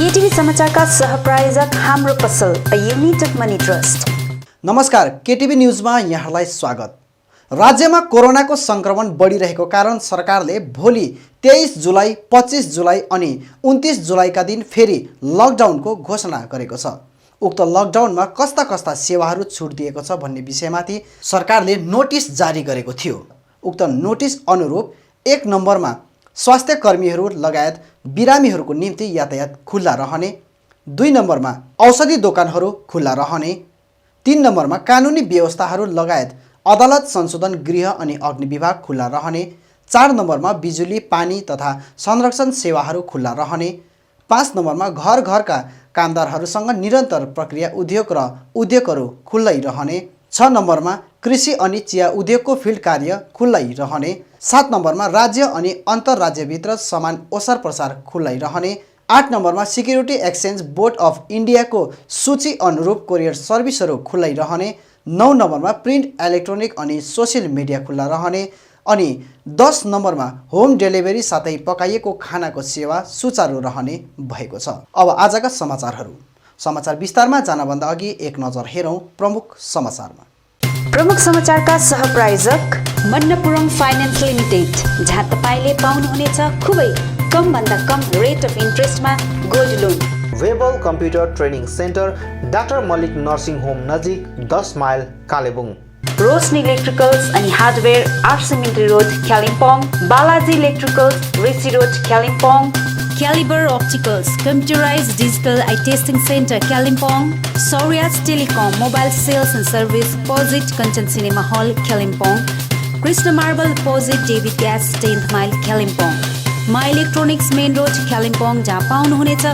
केटीभी समाचारका सहप्रायोजक हाम्रो पसल अ युनाइटेड मनी ट्रस्ट। नमस्कार, केटीभी न्यूजमा यहाँलाई स्वागत। राज्यमा कोरोनाको संक्रमण बढिरहेको कारण सरकारले भोलि 23 जुलाई, 25 जुलाई अनि 29 जुलाईका दिन फेरि लकडाउनको घोषणा गरेको छ। उक्त लकडाउनमा कस्ता कस्ता सेवाहरू छुट दिएको छ भन्ने विषयमाथि सरकारले नोटिस जारी गरेको थियो। उक्त नोटिस अनुरूप 1 नम्बरमा स्वास्थ्य कर्मीहरू लगायत बिरामीहरूको निम्ति यातायात खुल्ला रहने, 2 नम्बरमा औषधि दोकानहरू खुल्ला रहने, 3 नम्बरमा कानुनी व्यवस्थाहरू लगायत अदालत, संशोधन गृह अनि अग्नि विभाग खुल्ला रहने, 4 नम्बरमा बिजुली, पानी तथा संरक्षण सेवाहरू खुल्ला रहने, 5 नम्बरमा घर घरका कामदारहरूसँग निरन्तर प्रक्रिया उद्योग र उद्योगहरू खुल्लै रहने, 6 नम्बरमा कृषि अनि चिया उद्योगको फिल्ड कार्य खुल्लै रहने, 7 नम्बरमा राज्य अनि अन्तर्राज्यभित्र सामान ओसार प्रसार खुल्लै रहने, 8 नम्बरमा सिक्युरिटी एक्सचेन्ज बोर्ड अफ इन्डियाको सूची अनुरूप कोरियर सर्भिसहरू खुल्लै रहने, 9 नम्बरमा प्रिन्ट, इलेक्ट्रोनिक अनि सोसियल मिडिया खुल्ला रहने अनि 10 नम्बरमा होम डेलिभरी साथै पकाइएको खानाको सेवा सुचारू रहने भएको छ। अब आजका समाचार विस्तारमा जानभन्दा अघि एक नजर हेरौँ प्रमुख समाचारमा। प्रमुख समाचारका सहप्रायोजक मन्नपुरम फाइनान्स लिमिटेड, जहाँ तपाईले पाउनुहुनेछ खुबै कम भन्दा कम रेट अफ इन्ट्रेस्टमा gold loan. Webel computer training centre, doctor Mallik nursing home नजिक, 10 माइल, कालेबुङ। रोशनी इलेक्ट्रिकल्स अनि hardware, RC Mintri road, Kalimpong. Balaji electricals, Rishi road, Kalimpong. Caliber Opticals, Computerized Digital Eye Testing Center, Kalimpong. Saurias Telecom, Mobile Sales and Service, Opposite Kanchan Cinema Hall, Kalimpong. Krishna Marble, Opposite David Gas, 10th Mile, Kalimpong. My Electronics Main Road, Kalimpong, जहाँ पाउनुहुनेछ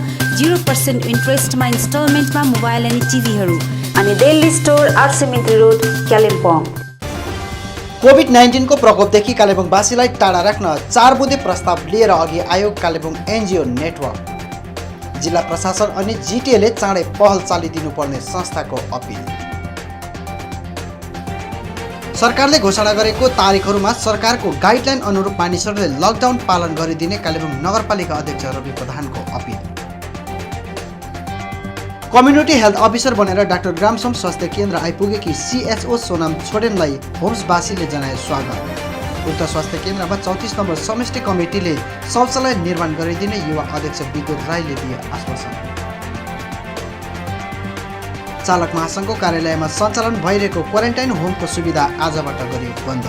0% इन्ट्रेस्टमा इन्स्टलमेन्टमा mobile अनि टिभीहरू। अनि Delhi store, RC Mintri road, Kalimpong. कोभिड-19 को प्रकोपदेखि कालेबुङवासीलाई टाढा राख्न 4 बुँदे प्रस्ताव लिएर अघि आयो कालेबुङ एनजिओ नेटवर्क। जिल्ला प्रशासन अनि जिटिएले चाँडै पहल चालिदिनुपर्ने संस्थाको अपिल। सरकारले घोषणा गरेको तारिखहरूमा सरकारको गाइडलाइन अनुरूप मानिसहरूले लकडाउन पालन गरिदिने कालेबुङ नगरपालिका अध्यक्ष रवि प्रधानको अपिल। कम्युनिटी हेल्थ अफिसर बनेर डाक्टर ग्रामसम स्वास्थ्य केन्द्र आइपुगेकी सिएचओ सोनाम छोडेनलाई होम्सवासीले जनाए स्वागत। उक्त स्वास्थ्य केन्द्रमा 34 नम्बर समष्टि कमिटीले शौचालय निर्माण गरिदिने युवा अध्यक्ष विगत राईले दिए आश्वासन। चालक महासङ्घको कार्यालयमा सञ्चालन भइरहेको क्वारेन्टाइन होमको सुविधा आजबाट गरियो बन्द।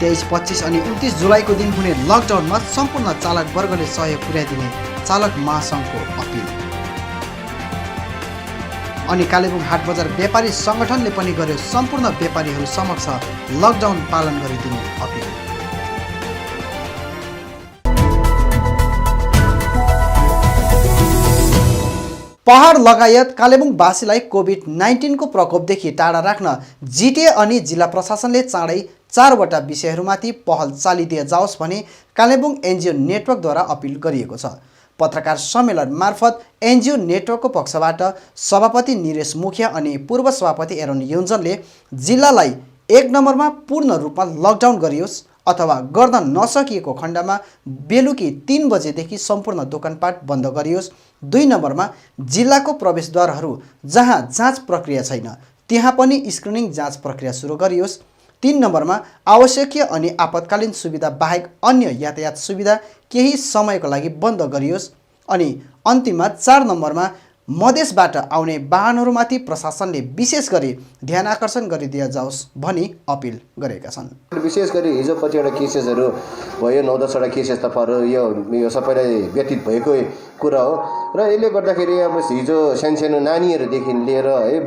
23, 25 अनि 29 जुलाईको दिन हुने लकडाउनमा सम्पूर्ण चालक वर्गले सहयोग पुर्याइदिने चालक महासङ्घको अपिल। अनि कालेबुङ हाट बजार व्यापारी सङ्गठनले पनि गर्यो सम्पूर्ण व्यापारीहरू समक्ष लकडाउन पालन गरिदिने अपिल। पहाड लगायत कालेबुङवासीलाई कोभिड-19 को प्रकोपदेखि टाढा राख्न जिटिए अनि जिल्ला प्रशासनले चाँडै 4वटा विषयहरूमाथि पहल चालिदिए जाओस् भनी कालेबुङ एनजिओ नेटवर्कद्वारा अपिल गरिएको छ। पत्रकार सम्मेलन मार्फत एनजिओ नेटवर्कको पक्षबाट सभापति निरेश मुखिया अनि पूर्व सभापति एरोन योन्जनले जिल्लालाई 1 नम्बरमा पूर्ण रूपमा लकडाउन गरियोस् अथवा गर्न नसकिएको खण्डमा बेलुकी 3 बजेदेखि सम्पूर्ण दोकानपाट बन्द गरियोस्। 2 नम्बरमा जिल्लाको प्रवेशद्वारहरू जहाँ जाँच प्रक्रिया छैन त्यहाँ पनि स्क्रिनिङ जाँच प्रक्रिया सुरु गरियोस्। 3 नम्बरमा आवश्यकीय अनि आपतकालीन सुविधा बाहेक अन्य यातायात सुविधा केही समयको लागि बन्द गरियोस्। अनि अन्तिममा 4 नम्बरमा मधेसबाट आउने वाहनहरूमाथि प्रशासनले विशेष गरी ध्यान आकर्षण गरिदिए जाओस् भनी अपिल गरेका छन्। विशेष गरी हिजो कतिवटा केसेसहरू भयो, 9-10वटा केसेस त यो सबैलाई व्यतीत भएको कुरा हो र यसले गर्दाखेरि अब हिजो सानो नानीहरूदेखि लिएर है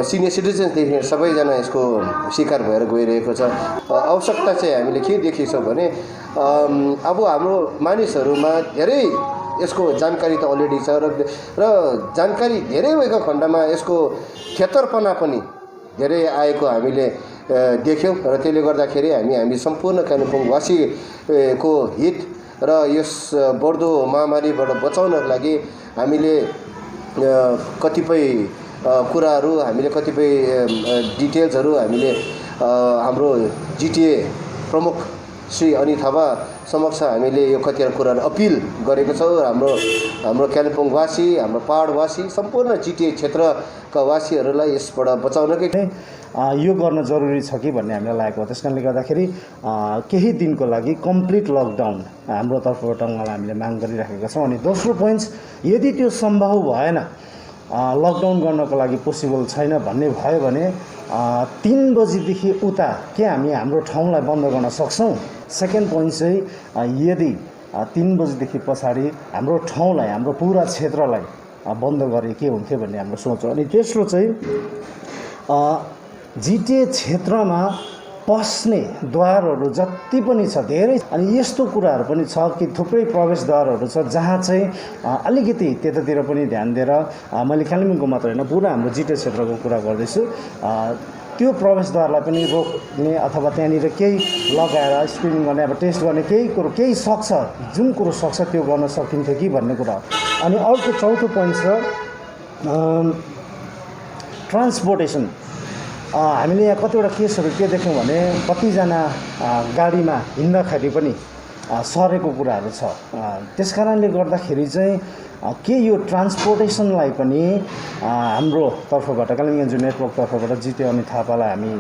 सिनियर सिटिजन्सदेखि सबैजना यसको शिकार भएर गइरहेको छ। आवश्यकता चाहिँ हामीले के देखेछौँ भने अब हाम्रो मानिसहरूमा धेरै यसको जानकारी त अलरेडी छ र जानकारी धेरै भएको खण्डमा यसको खेतरपना पनि धेरै आएको हामीले देख्यौँ र त्यसले गर्दाखेरि हामी सम्पूर्ण कालिम्पोङवासीको हित र यस बढ्दो महामारीबाट बचाउनको लागि हामीले कतिपय कुराहरू हामीले कतिपय डिटेल्सहरू हामीले हाम्रो जिटिए प्रमुख श्री अनित थापा समक्ष हामीले यो कतिवटा कुराहरू अपिल गरेको छौँ। हाम्रो कालिम्पोङवासी, हाम्रो पहाडवासी, सम्पूर्ण जिटिए क्षेत्रका वासीहरूलाई यसबाट बचाउनकै यो गर्न जरुरी छ कि भन्ने हामीलाई लागेको हो। त्यस कारणले गर्दाखेरि केही दिनको लागि कम्प्लिट लकडाउन हाम्रो तर्फबाट उहाँलाई हामीले माग गरिराखेका छौँ। अनि दोस्रो पोइन्ट, यदि त्यो सम्भव भएन, लकडाउन गर्नको लागि पोसिबल छैन भन्ने भयो भने 3 बजीदेखि उता के हामी हाम्रो ठाउँलाई बन्द गर्न सक्छौँ। सेकेन्ड पोइन्ट चाहिँ यदि 3 बजीदेखि पछाडि हाम्रो ठाउँलाई, हाम्रो पुरा क्षेत्रलाई बन्द गरे के हुन्थ्यो भन्ने हाम्रो सोच हो। अनि तेस्रो चाहिँ जिटिए क्षेत्रमा पस्ने द्वारहरू जति पनि छ धेरै, अनि यस्तो कुराहरू पनि छ कि थुप्रै प्रवेशद्वारहरू छ जहाँ चाहिँ अलिकति त्यतातिर पनि ध्यान दिएर, मैले कालिम्पोङको मात्र होइन पुरा हाम्रो जिटिए क्षेत्रको कुरा गर्दैछु, त्यो प्रवेशद्वारलाई पनि रोक्ने अथवा त्यहाँनिर केही लगाएर स्क्रिनिङ गर्ने, अब टेस्ट गर्ने केही सक्छ, जुन कुरो सक्छ त्यो गर्न सकिन्थ्यो कि भन्ने कुरा हो। अनि अर्को चौथो पोइन्ट छ ट्रान्सपोर्टेसन। हामीले यहाँ कतिवटा केसहरू के देख्यौँ भने कतिजना गाडीमा हिँड्दाखेरि पनि सरेको कुराहरू छ। त्यस कारणले गर्दाखेरि चाहिँ के यो ट्रान्सपोर्टेसनलाई पनि हाम्रो तर्फबाट, कालिम्पोङ एनजिओ नेटवर्क तर्फबाट जिटिए अनित थापालाई हामी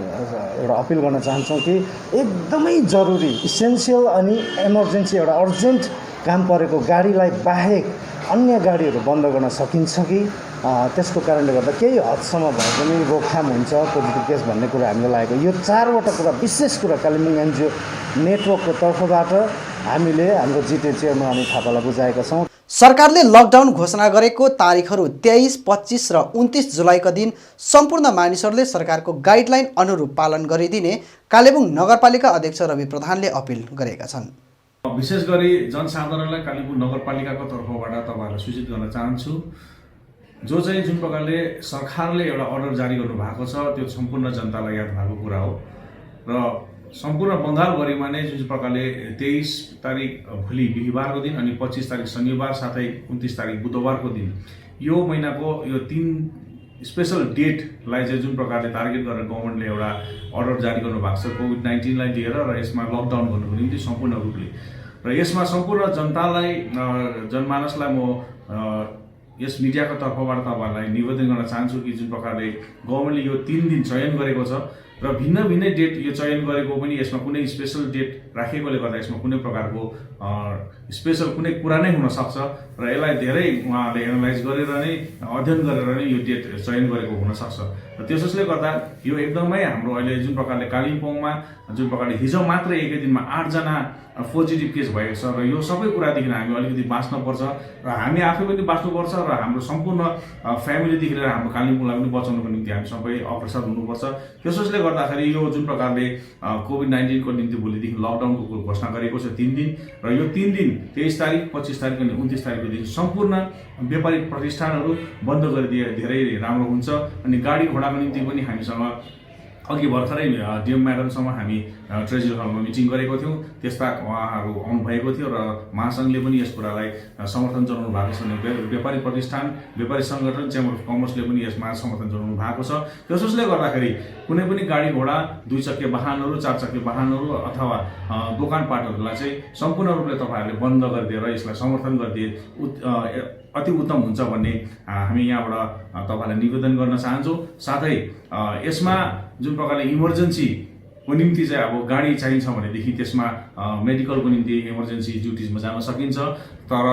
एउटा अपिल गर्न चाहन्छौँ कि एकदमै जरुरी, इसेन्सियल अनि इमर्जेन्सी एउटा अर्जेन्ट काम परेको गाडीलाई बाहेक अन्य गाडीहरू बन्द गर्न सकिन्छ कि त्यसको कारणले गर्दा केही हदसम्म भए पनि रोकथाम हुन्छ पोजिटिभ केस भन्ने कुरा हामीले लागेको। यो 4वटा कुरा, विशेष कुरा कालिम्पोङ एनजिओ नेटवर्कको तर्फबाट हामीले हाम्रो जिटिए चेयरम्यान अनित थापालाई बुझाएका छौँ। सरकारले लकडाउन घोषणा गरेको तारिखहरू 23, 25 र 29 जुलाईका दिन सम्पूर्ण मानिसहरूले सरकारको गाइडलाइन अनुरूप पालन गरिदिने कालेबुङ नगरपालिका अध्यक्ष रवि प्रधानले अपिल गरेका छन्। विशेष गरी जनसाधारणलाई कालिम्पोङ नगरपालिकाको तर्फबाट तपाईँहरूलाई सूचित गर्न चाहन्छु, जुन प्रकारले सरकारले एउटा अर्डर जारी गर्नु भएको छ त्यो सम्पूर्ण जनतालाई याद भएको कुरा हो। र सम्पूर्ण बङ्गालभरिमा नै जुन प्रकारले 23 तारिक भोलि बिहिबारको दिन अनि 25 तारिक शनिबार साथै 29 तारिक बुधबारको दिन यो महिनाको यो 3 स्पेशल डेटलाई चाहिँ जुन प्रकारले टार्गेट गरेर गभर्मेन्टले एउटा अर्डर जारी गर्नु भएको छ कोभिड-19 लाई लिएर र यसमा लकडाउन गर्नुको निम्ति सम्पूर्ण रूपले, र यसमा सम्पूर्ण जनतालाई, जनमानसलाई म यस मिडियाको तर्फबाट तपाईँहरूलाई निवेदन गर्न चाहन्छु कि जुन प्रकारले गभर्मेन्टले यो 3 दिन चयन गरेको छ र भिन्न भिन्नै डेट यो चयन गरेको पनि, यसमा कुनै स्पेशल डेट राखेकोले गर्दा यसमा कुनै प्रकारको स्पेशल कुनै कुरा नै हुन सक्छ र यसलाई धेरै उहाँले एनालाइज गरेर नै, अध्ययन गरेर नै यो डेट चयन गरेको हुन सक्छ। र त्यसोस्ले गर्दा यो एकदमै हाम्रो अहिले जुन प्रकारले कालिम्पोङमा जुन प्रकारले हिजो मात्रै एकै दिनमा 8 जना पोजिटिभ केस भएको छ र यो सबै कुरादेखि हामी अलिकति बाँच्नुपर्छ र हामी आफै पनि बाँच्नुपर्छ र हाम्रो सम्पूर्ण फ्यामिलीदेखि लिएर हाम्रो कालिम्पोङलाई पनि बचाउनको निम्ति हामी सबै अग्रसर हुनुपर्छ। त्यसोस्ले गर्दाखेरि यो जुन प्रकारले कोभिड-19 को निम्ति भोलिदेखि लकडाउनको घोषणा गरेको छ 3 दिन, र यो 3 दिन 23 तारिक, 25 तारिक अनि 29 तारिकको दिन सम्पूर्ण व्यापारिक प्रतिष्ठानहरू बन्द गरिदिए धेरै राम्रो हुन्छ। अनि गाडी घोडाको निम्ति पनि हामीसँग अघि भर्खरै डिएम म्याडमसँग हामी ट्रेजरी हलमा मिटिङ गरेको थियौँ, त्यस्ता उहाँहरू आउनुभएको थियो र महासङ्घले पनि यस कुरालाई समर्थन जनाउनु भएको छ। व्यापारी प्रतिष्ठान, व्यापारी सङ्गठन, चेम्बर अफ कमर्सले पनि यसमा समर्थन जनाउनु भएको छ। त्यसोस्ले गर्दाखेरि कुनै पनि गाडी घोडा, 2 चक्के वाहनहरू, 4 चक्के वाहनहरू अथवा दोकानपाटहरूलाई चाहिँ सम्पूर्ण रूपले तपाईँहरूले बन्द गरिदिएर यसलाई समर्थन गरिदिए अति उत्तम हुन्छ भन्ने हामी यहाँबाट तपाईँलाई निवेदन गर्न चाहन्छौँ। साथै यसमा जुन प्रकारले इमर्जेन्सीको निम्ति चाहिँ अब गाडी चाहिन्छ भनेदेखि त्यसमा मेडिकलको निम्ति इमर्जेन्सी ड्युटिजमा जान सकिन्छ, तर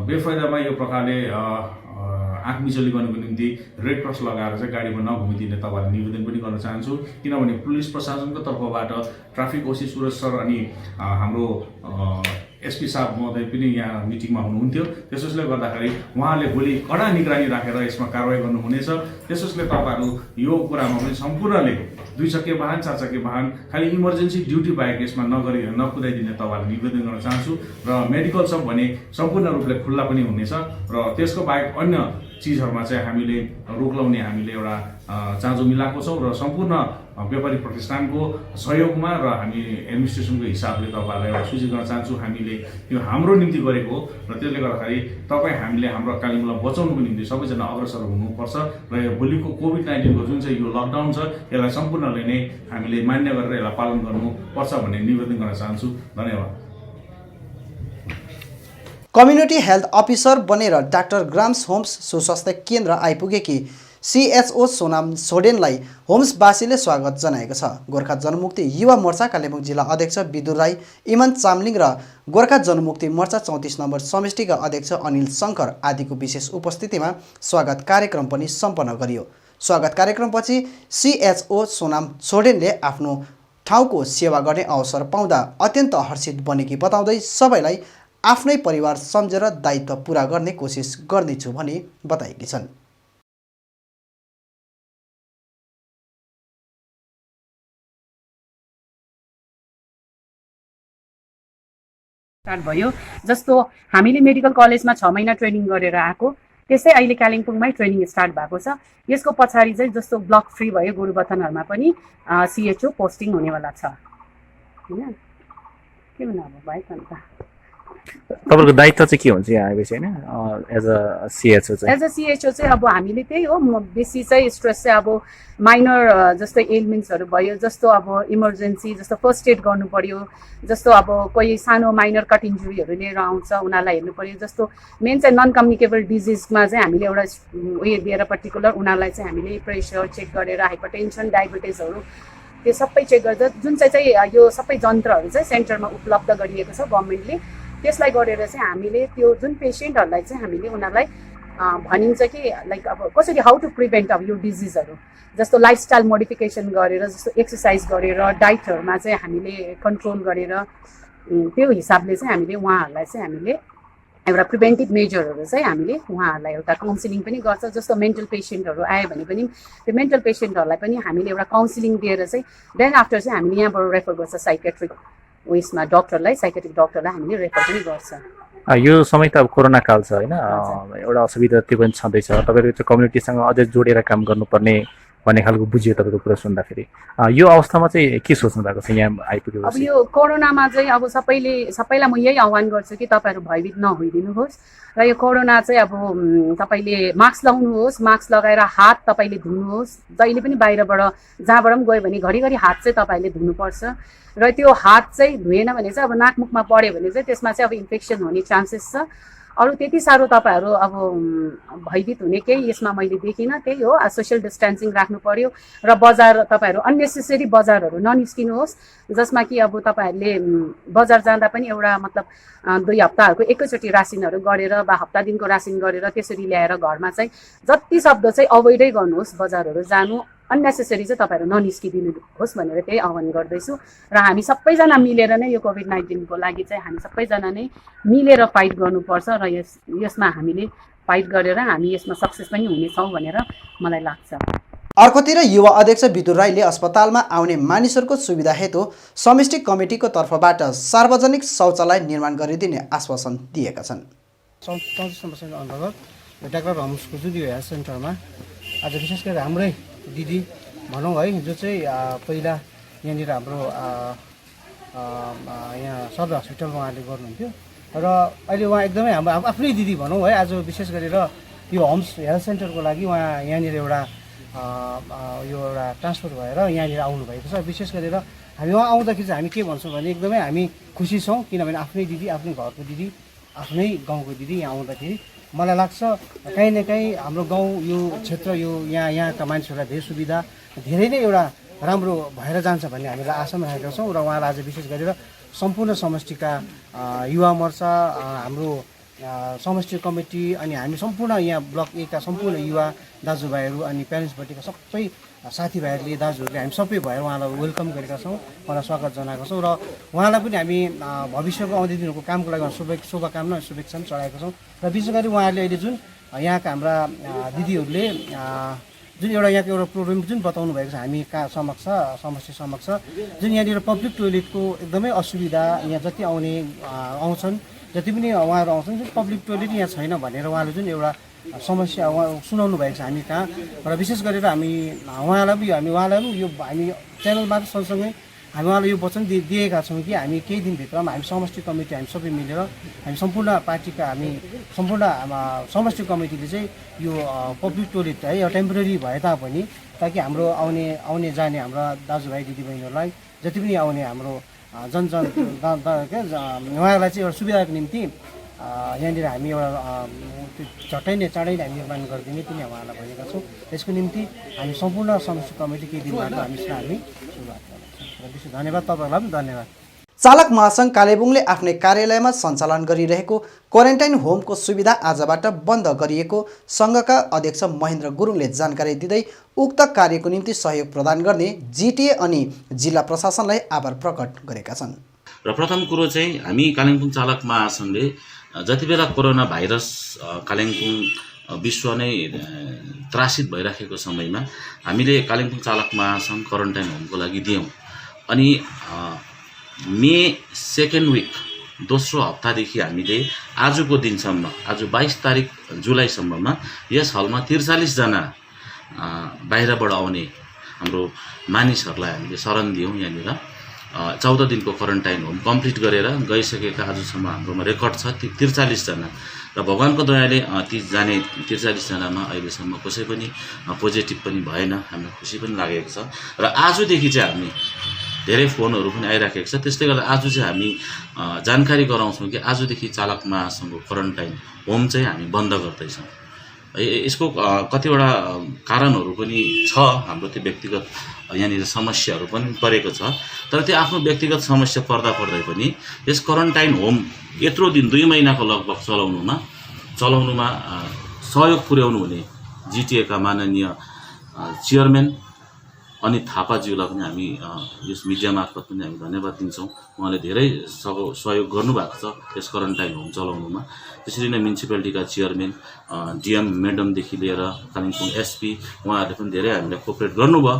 बेफाइदामा यो प्रकारले आँख मिचली गर्नुको निम्ति रेड क्रस लगाएर चाहिँ गाडीमा नघुमिदिने तपाईँलाई निवेदन पनि गर्न चाहन्छु। किनभने पुलिस प्रशासनको तर्फबाट ट्राफिक ओसी सुरज सर अनि हाम्रो एसपी साहब महोदय पनि यहाँ मिटिङमा हुनुहुन्थ्यो। त्यसोस्ले गर्दाखेरि उहाँले भोलि कडा निगरानी राखेर यसमा कारवाही गर्नुहुनेछ। त्यसोस्ले तपाईँहरू यो कुरामा पनि सम्पूर्णले 2 चक्के वाहन, 4 चक्के वाहन खालि इमर्जेन्सी ड्युटी बाहेक यसमा नकुदाइदिने तपाईँहरूलाई निवेदन गर्न चाहन्छु। र मेडिकल सब भने सम्पूर्ण रूपले खुल्ला पनि हुनेछ र त्यसको बाहेक अन्य चिजहरूमा चाहिँ हामीले रोक लगाउने हामीले एउटा चाँजो मिलाएको छौँ र सम्पूर्ण व्यापारी प्रतिष्ठानको सहयोगमा र हामी एडमिनिस्ट्रेसनको हिसाबले तपाईँहरूलाई एउटा सूचित गर्न चाहन्छु। हामीले यो हाम्रो निम्ति गरेको हो र त्यसले गर्दाखेरि हामीले हाम्रो कालिम्पोङलाई बचाउनुको निम्ति सबैजना अग्रसर हुनुपर्छ र यो भोलिको कोभिड-19 को जुन चाहिँ यो लकडाउन छ यसलाई सम्पूर्ण सम्पूर्णले नै हामीले मान्य गरेर यसलाई पालन गर्नुपर्छ भन्ने निवेदन गर्न चाहन्छु। धन्यवाद। कम्युनिटी हेल्थ अफिसर बनेर डाक्टर ग्राम्स होम्स सुस्वास्थ्य केन्द्र आइपुगेकी CHO सोनाम छोडेनलाई होम्सवासीले स्वागत जनाएको छ। गोर्खा जनमुक्ति युवा मोर्चा कालेबुङ जिल्ला अध्यक्ष विदुर राई, इमन चामलिङ र गोर्खा जनमुक्ति मोर्चा 34 नम्बर समष्टिका अध्यक्ष अनिल शङ्कर आदिको विशेष उपस्थितिमा स्वागत कार्यक्रम पनि सम्पन्न गरियो। स्वागत कार्यक्रमपछि CHO सोनाम छोडेनले आफ्नो ठाउँको सेवा गर्ने अवसर पाउँदा अत्यन्त हर्षित बनेकी बताउँदै सबैलाई आफ्नै परिवार सम्झेर दायित्व पुरा गर्ने कोसिस गर्नेछु भनी बताएकी छन्। स्टार्ट भयो। जस्तो हामीले मेडिकल कलेजमा 6 महिना ट्रेनिङ गरेर आएको, त्यसै अहिले कालिम्पोङमै ट्रेनिङ स्टार्ट भएको छ। यसको पछाडि चाहिँ जस्तो ब्लक फ्री भयो गोरुबथानहरूमा पनि CHO पोस्टिङ हुनेवाला छ हैन। के भन्नु अब भाइ त तपाईको दायित्व चाहिँ के हुन्छ यहाँ आएपछि हैन एज अ CHO चाहिँ? एज अ CHO चाहिँ अब हामीले त्यही हो, बेसी चाहिँ स्ट्रेस चाहिँ अब माइनर जस्तै एलिमेन्ट्सहरू भयो, जस्तो अब इमर्जेन्सी जस्तो फर्स्ट एड गर्नु पर्यो, जस्तो अब कोही सानो माइनर कट इन्जुरीहरू लिएर आउँछ उनीहरूलाई हेर्नु पर्यो। जस्तो मेन चाहिँ नन कम्युनिकेबल डिजिजमा चाहिँ हामीले एउटा उयो दिएर पर्टिकुलर उनीहरूलाई चाहिँ हामीले प्रेसर चेक गरेर हाइपरटेन्सन डायबिटिजहरू त्यो सबै चेक गर्दा जुन चाहिँ यो सबै जन्त्रहरू चाहिँ सेन्टरमा उपलब्ध गरिएको छ गभर्मेन्टले, त्यसलाई गरेर चाहिँ हामीले त्यो जुन पेसेन्टहरूलाई चाहिँ हामीले उनीहरूलाई भनिन्छ कि लाइक अब कसरी हाउ टु प्रिभेन्ट अब यो डिजिजहरू, जस्तो लाइफस्टाइल मोडिफिकेसन गरेर, जस्तो एक्सर्साइज गरेर, डाइटहरूमा चाहिँ हामीले कन्ट्रोल गरेर त्यो हिसाबले चाहिँ हामीले उहाँहरूलाई चाहिँ हामीले एउटा प्रिभेन्टिभ मेजरहरू चाहिँ हामीले उहाँहरूलाई एउटा काउन्सिलिङ पनि गर्छ। जस्तो मेन्टल पेसेन्टहरू आयो भने पनि त्यो मेन्टल पेसेन्टहरूलाई पनि हामीले एउटा काउन्सिलिङ दिएर चाहिँ देन आफ्टर चाहिँ हामीले यहाँबाट रेफर गर्छ साइकेट्रिक उयसमा डक्टरलाई, साइकेट्रिक डक्टरलाई हामीले रेफर पनि गर्छ। यो समय त अब कोरोना काल छ हैन, एउटा असुविधा त्यो पनि छँदैछ। तपाईहरु चाहिँ कम्युनिटीसँग अझै जोडेर काम गर्नुपर्ने भन्ने खालको बुझियो तपाईको कुरा सुन्दाखेरि। यो अवस्थामा चाहिँ के सोच्नु भएको छ यहाँ आइपुगेपछि? अब यो कोरोनामा चाहिँ अब सबैलाई म यही आह्वान गर्छु कि तपाईहरु भयभीत नहोइदिनुहोस् र यो कोरोना चाहिँ अब तपाईले मास्क लगाउनुहोस्, मास्क लगाएर हात तपाईले धुनुहोस्। जहिले पनि बाहिरबाट जहाँबाट पनि गयो भने घरिघरि हात चाहिँ तपाईले धुनुपर्छ र त्यो हात चाहिँ धुएन भने चाहिँ अब नाकमुखमा पड्यो भने चाहिँ त्यसमा चाहिँ अब इन्फेक्सन हुने चान्सेस छ। अरू त्यति साह्रो तपाईहरु अब भयभीत हुने केही यसमा मैले देखिनँ। त्यही हो, सोशल डिस्टेन्सिङ राख्नु पर्यो र बजार तपाईँहरु अननेसेसरी बजारहरू ननिस्किनुहोस्, जसमा कि अब तपाईहरुले बजार जाँदा पनि एउटा मतलब 2 हप्ताहरुको एकैचोटी रासिनहरू गरेर वा हप्ता दिनको रासिन गरेर त्यसरी ल्याएर घरमा चाहिँ जति सक्दो चाहिँ अभोइडै गर्नुहोस् बजारहरू जानु। अननेसेसरी चाहिँ तपाईहरु ननिस्किदिनुहोस् भनेर त्यही आह्वान गर्दैछु र हामी सबैजना मिलेर नै यो कोभिड-19 को लागि चाहिँ हामी सबैजना नै मिलेर फाइट गर्नुपर्छ र यसमा हामीले फाइट गरेर हामी यसमा सक्सेस पनि हुनेछौँ भनेर मलाई लाग्छ। अर्कोतिर युवा अध्यक्ष विदुर राईले अस्पतालमा आउने मानिसहरूको सुविधा हेतु समष्टि कमिटीको तर्फबाट सार्वजनिक शौचालय निर्माण गरिदिने आश्वासन दिएका छन्। 34% अन्तर्गत डाक्टर होम्सको जुन यो हेल्थ सेन्टरमा आज विशेष गरी हाम्रै दिदी भनौँ है, जो चाहिँ पहिला यहाँनिर हाम्रो यहाँ सदर हस्पिटलमा उहाँले गर्नुहुन्थ्यो र अहिले उहाँ एकदमै हाम्रो आफ्नै दिदी भनौँ है। आज विशेष गरेर यो होम्स हेल्थ सेन्टरको लागि उहाँ यहाँनिर एउटा यो एउटा ट्रान्सफर भएर यहाँनिर आउनुभएको छ। विशेष गरेर हामी उहाँ आउँदाखेरि चाहिँ हामी के भन्छौँ भने एकदमै हामी खुसी छौँ, किनभने आफ्नै दिदी, आफ्नै घरको दिदी, आफ्नै गाउँको दिदी यहाँ आउँदाखेरि मलाई लाग्छ कहीँ न कहीँ हाम्रो गाउँ यो क्षेत्र यो यहाँका मान्छेहरूलाई धेरै सुविधा धेरै नै एउटा राम्रो भएर जान्छ भन्ने हामीलाई आशा राखेका छौँ। र उहाँलाई आज विशेष गरेर सम्पूर्ण समष्टिका युवा मोर्चा, हाम्रो समष्टि कमिटी अनि हामी सम्पूर्ण यहाँ ब्लक A का सम्पूर्ण युवा दाजुभाइहरू अनि प्यारेन्ट्सपट्टिका सबै साथीभाइहरूले दाजुहरूले हामी सबै भएर उहाँलाई वेलकम गरेका छौँ, उहाँलाई स्वागत जनाएका छौँ र उहाँलाई पनि हामी भविष्यको आउँदै दिनको कामको लागि शुभकामना शुभेच्छा चढाएका छौँ। र विशेष गरी उहाँहरूले अहिले जुन यहाँका हाम्रा दिदीहरूले जुन एउटा यहाँको एउटा प्रोब्लम जुन बताउनु भएको छ हामी समष्टि समक्ष जुन यहाँनिर पब्लिक टोइलेटको एकदमै असुविधा, यहाँ जति आउँछन् जति पनि उहाँहरू आउँछन् जुन पब्लिक टोइलेट यहाँ छैन भनेर उहाँले जुन एउटा समस्या उहाँ सुनाउनु भएको छ हामी कहाँ। र विशेष गरेर हामी उहाँलाई पनि यो हामी च्यानलमा सँगसँगै हामी उहाँलाई यो वचन दिएका छौँ कि हामी केही दिनभित्रमा हामी समष्टि कमिटी हामी सबै मिलेर हामी सम्पूर्ण पार्टीका हामी सम्पूर्ण समष्टि कमिटीले चाहिँ यो पब्लिक टोइलेट है यो टेम्पोरेरी भए तापनि ताकि हाम्रो आउने जाने हाम्रा दाजुभाइ दिदीबहिनीहरूलाई जति पनि आउने हाम्रो उहाँहरूलाई चाहिँ एउटा सुविधाको निम्ति यहाँनिर हामी एउटा चाँडै नै हामी निर्माण गरिदिने पनि उहाँहरूलाई भनेका छौँ। त्यसको निम्ति हामी सम्पूर्ण समष्टि कमिटी केही दिनबाट हामी सुरुवात गर्छौँ। धन्यवाद, तपाईँहरूलाई पनि धन्यवाद। चालक महासङ्घ कालेबुङले आफ्नै कार्यालयमा सञ्चालन गरिरहेको क्वारेन्टाइन होमको सुविधा आजबाट बन्द गरिएको सङ्घका अध्यक्ष महेन्द्र गुरुङले जानकारी दिँदै उक्त कार्यको निम्ति सहयोग प्रदान गर्ने जिटिए अनि जिल्ला प्रशासनलाई आभार प्रकट गरेका छन्। र प्रथम कुरो चाहिँ हामी कालिम्पोङ चालक महासङ्घले जति बेला कोरोना भाइरस कालिम्पोङ विश्व नै त्रासित भइराखेको समयमा हामीले कालिम्पोङ चालक महासङ्घ क्वारेन्टाइन होमको लागि दियौँ अनि मे 2nd विक दोस्रो हप्तादेखि हामीले आजको दिनसम्म आज 22 तारिक जुलाईसम्ममा यस हलमा 43 जना बाहिरबाट आउने हाम्रो मानिसहरूलाई हामीले शरण दियौँ। यहाँनिर 14 दिनको क्वारेन्टाइन होम कम्प्लिट गरेर गइसकेका आजसम्म हाम्रोमा रेकर्ड छ 43 जना र भगवानको दयाले ती जाने 43 जनामा अहिलेसम्म कसै पनि पोजिटिभ पनि भएन। हामीलाई खुसी पनि लागेको छ र आजदेखि चाहिँ हामी धेरै फोनहरू पनि आइराखेको छ। त्यसले गर्दा आज चाहिँ हामी जानकारी गराउँछौँ कि आजदेखि चालक महासङ्घको क्वारेन्टाइन होम चाहिँ हामी बन्द गर्दैछौँ। यसको कतिवटा कारणहरू पनि छ, हाम्रो त्यो व्यक्तिगत यहाँनिर समस्याहरू पनि परेको छ। तर त्यो आफ्नो व्यक्तिगत समस्या पर्दा पनि यस क्वारेन्टाइन होम यत्रो दिन 2 महिनाको लगभग चलाउनुमा सहयोग पुर्याउनु हुने जिटिएका माननीय चेयरम्यान अनित थापाज्यूलाई पनि हामी यस मिडिया मार्फत पनि हामी धन्यवाद दिन्छौँ। उहाँले धेरै सहयोग गर्नुभएको छ यस क्वारेन्टाइन होम चलाउनुमा। त्यसरी नै म्युनिसिपालिटीका चेयरम्यान डिएम म्याडमदेखि लिएर कालिम्पोङ एसपी उहाँहरूले पनि धेरै हामीलाई कोअपरेट गर्नुभयो।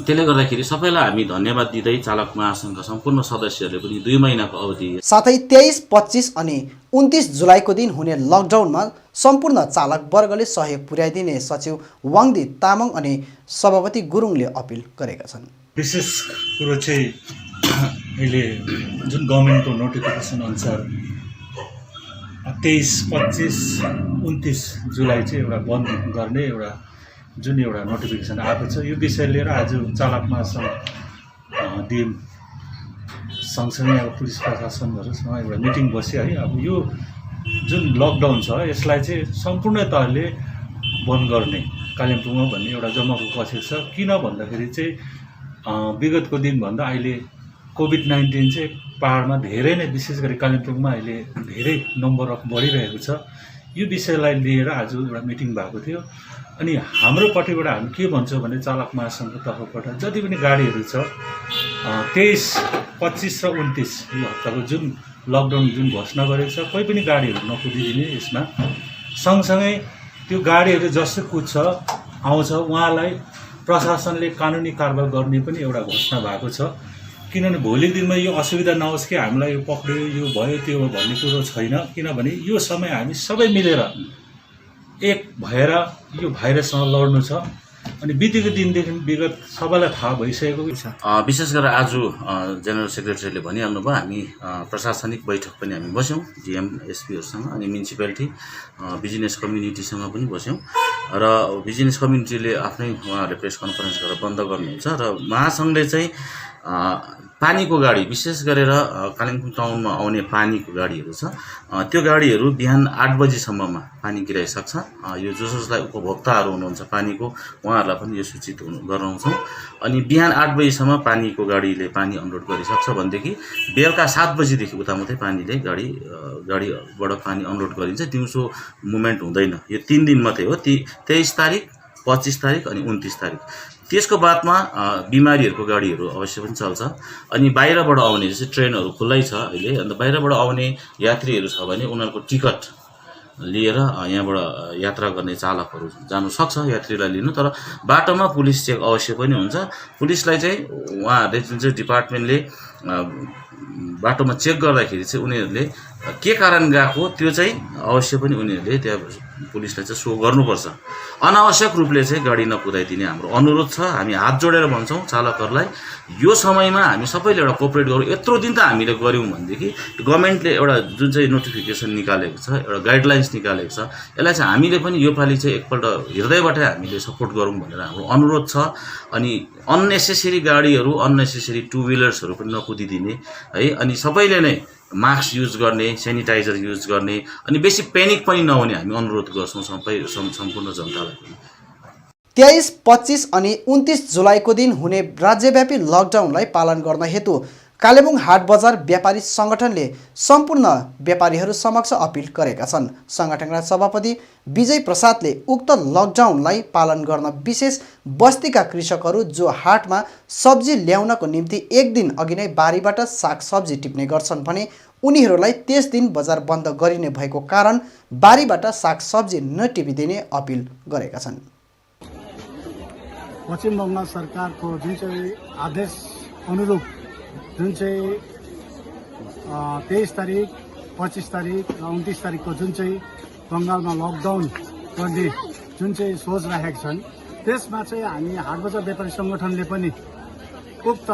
त्यसले गर्दाखेरि सबैलाई हामी धन्यवाद दिँदै चालक महासङ्घका सम्पूर्ण सदस्यहरूले पनि 2 महिनाको अवधि साथै 23, 25 अनि 29 जुलाईको दिन हुने लकडाउनमा सम्पूर्ण चालक वर्गले सहयोग पुर्याइदिने सचिव वाङदी तामाङ अनि सभापति गुरुङले अपिल गरेका छन्। विशेष कुरो चाहिँ अहिले जुन गभर्मेन्टको नोटिफिकेसन अनुसार 23, 25, 29 जुलाई चाहिँ एउटा बन्द गर्ने एउटा जुन एउटा नोटिफिकेसन आएको छ, यो विषय लिएर आज चालक महासङ्घ डिएम सँगसँगै अब पुलिस प्रशासनहरूसँग एउटा मिटिङ बस्यो है। अब यो जुन लकडाउन छ यसलाई चाहिँ सम्पूर्ण तहले बन्द गर्ने कालिम्पोङमा भन्ने एउटा जमाको बसेको छ। किन भन्दाखेरि चाहिँ विगतको दिनभन्दा अहिले कोभिड-19 चाहिँ पहाडमा धेरै नै विशेष गरी कालिम्पोङमा अहिले धेरै नम्बर अफ बढिरहेको छ। यो विषयलाई लिएर आज एउटा मिटिङ भएको थियो अनि हाम्रो पट्टिबाट हामी के भन्छौँ भने चालक महासङ्घको तर्फबाट जति पनि गाडीहरू छ 23, 25 र 29 यो हप्ताको जुन लकडाउन जुन घोषणा गरेको छ कोही पनि गाडीहरू नकुदिदिने। यसमा सँगसँगै त्यो गाडीहरू जसो कुद्छ आउँछ उहाँलाई प्रशासनले कानुनी कारबाही गर्ने पनि एउटा घोषणा भएको छ। किनभने भोलिको दिनमा यो असुविधा नहोस् कि हामीलाई यो पक्रियो यो भयो त्यो भन्ने कुरो छैन। किनभने यो समय हामी सबै मिलेर एक भएर यो भाइरससँग लड्नु छ अनि बितेको दिनदेखि विगत सबैलाई थाहा भइसकेको छ। विशेष गरेर आज जेनरल सेक्रेटरीले भनिहाल्नु भयो, हामी प्रशासनिक बैठक पनि हामी बस्यौँ डिएम एसपीहरूसँग अनि म्युनिसिपालिटी बिजनेस कम्युनिटीसँग पनि बस्यौँ र बिजनेस कम्युनिटीले आफ्नै उहाँहरूले प्रेस कन्फरेन्स गरेर बन्द गर्नुहुन्छ र महासङ्घले चाहिँ पानीको गाडी विशेष गरेर कालिम्पोङ टाउनमा आउने पानीको गाडीहरू छ त्यो गाडीहरू बिहान 8 बजीसम्ममा पानी गिराइसक्छ। यो जसलाई उपभोक्ताहरू हुनुहुन्छ पानीको उहाँहरूलाई पनि यो सूचित गराउँछौँ अनि बिहान 8 बजीसम्म पानीको गाडीले पानी अनलोड गरिसक्छ भनेदेखि बेलुका 7 बजीदेखि उता मात्रै पानीले गाडीबाट पानी अनलोड गरिन्छ। दिउँसो मुभमेन्ट हुँदैन। यो 3 दिन मात्रै हो, ती 23 तारिक 25 तारिक अनि 29 तारिक। त्यसको बादमा बिमारीहरूको गाडीहरू अवश्य पनि चल्छ अनि बाहिरबाट आउने जस्तै ट्रेनहरू खुल्लै छ अहिले। अन्त बाहिरबाट आउने यात्रीहरू छ भने उनीहरूको टिकट लिएर यहाँबाट यात्रा गर्ने चालकहरू जानु सक्छ यात्रीलाई लिनु। तर बाटोमा पुलिस चेक अवश्य पनि हुन्छ। पुलिसलाई चाहिँ उहाँहरूले जुन चाहिँ डिपार्टमेन्टले बाटोमा चेक गर्दाखेरि चाहिँ उनीहरूले के कारण गएको त्यो चाहिँ अवश्य पनि उनीहरूले त्यहाँ पुलिसलाई चाहिँ सो गर्नुपर्छ। अनावश्यक रूपले चाहिँ गाडी नकुदाइदिने हाम्रो अनुरोध छ। हामी हात जोडेर भन्छौँ चालकहरूलाई, यो समयमा हामी सबैले एउटा कोअपरेट गरौँ। यत्रो दिन त हामीले गऱ्यौँ भनेदेखि गभर्मेन्टले एउटा जुन चाहिँ नोटिफिकेसन निकालेको छ, एउटा गाइडलाइन्स निकालेको छ, यसलाई चाहिँ हामीले पनि योपालि चाहिँ एकपल्ट हृदयबाटै हामीले सपोर्ट गरौँ भनेर हाम्रो अनुरोध छ। अनि अननेसेसरी गाडीहरू, अननेसेसरी टु व्हिलर्सहरू पनि नकुदिदिने है। अनि सबैले नै मास्क युज गर्ने, सेनिटाइजर युज गर्ने, अनि बेसी पेनिक पनि नहुने हामी अनुरोध गर्छौँ सम्पूर्ण जनतालाई पनि। 23, 25 अनि 29 जुलाईको दिन हुने राज्यव्यापी लकडाउनलाई पालन गर्न हेतु कालेबुङ हाट बजार व्यापारी सङ्गठनले सम्पूर्ण व्यापारीहरू समक्ष अपिल गरेका छन्। सङ्गठनका सभापति विजय प्रसादले उक्त लकडाउनलाई पालन गर्न विशेष बस्तीका कृषकहरू जो हाटमा सब्जी ल्याउनको निम्ति एक दिन अघि नै बारीबाट सागसब्जी टिप्ने गर्छन् भने उनीहरूलाई त्यस दिन बजार बन्द गरिने भएको कारण बारीबाट सागसब्जी नटिपिदिने अपिल गरेका छन्। पश्चिम बङ्गाल सरकारको जुन चाहिँ आदेश अनुरूप जुन चाहिँ 23 तारिक, 25 तारिक र 29 तारिकको जुन चाहिँ बङ्गालमा लकडाउन गर्ने जुन चाहिँ सोच राखेका छन्, त्यसमा चाहिँ हामी हाट बजार व्यापारी सङ्गठनले पनि उक्त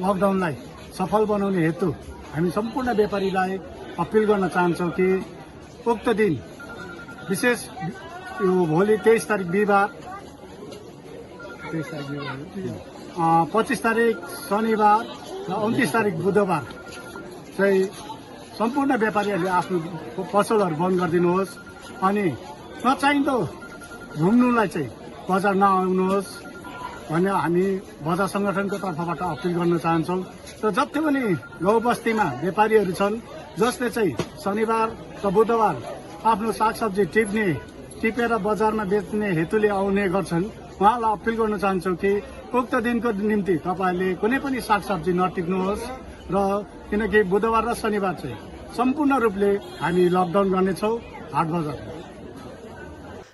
लकडाउनलाई सफल बनाउने हेतु हामी सम्पूर्ण व्यापारीलाई अपिल गर्न चाहन्छौँ कि उक्त दिन विशेष यो भोलि 23 तारिक बिहिबार, 25 तारिक शनिबार र 29 तारिक बुधबार चाहिँ सम्पूर्ण व्यापारीहरूले आफ्नो पसलहरू बन्द गरिदिनुहोस्। अनि नचाहिँदो घुम्नुलाई चाहिँ बजार नआउनुहोस् भन्ने हामी बजार सङ्गठनको तर्फबाट अपिल गर्न चाहन्छौँ। र जति पनि गाउँबस्तीमा व्यापारीहरू छन् जसले चाहिँ शनिबार र बुधबार आफ्नो सागसब्जी टिपेर बजारमा बेच्ने हेतुले आउने गर्छन्, उहाँलाई अपिल गर्न चाहन्छौँ कि उक्त दिनको निम्ति तपाईँहरूले कुनै पनि सागसब्जी नटिप्नुहोस्। र किनकि बुधबार र शनिबार चाहिँ सम्पूर्ण रूपले हामी लकडाउन गर्नेछौँ हाट बजार।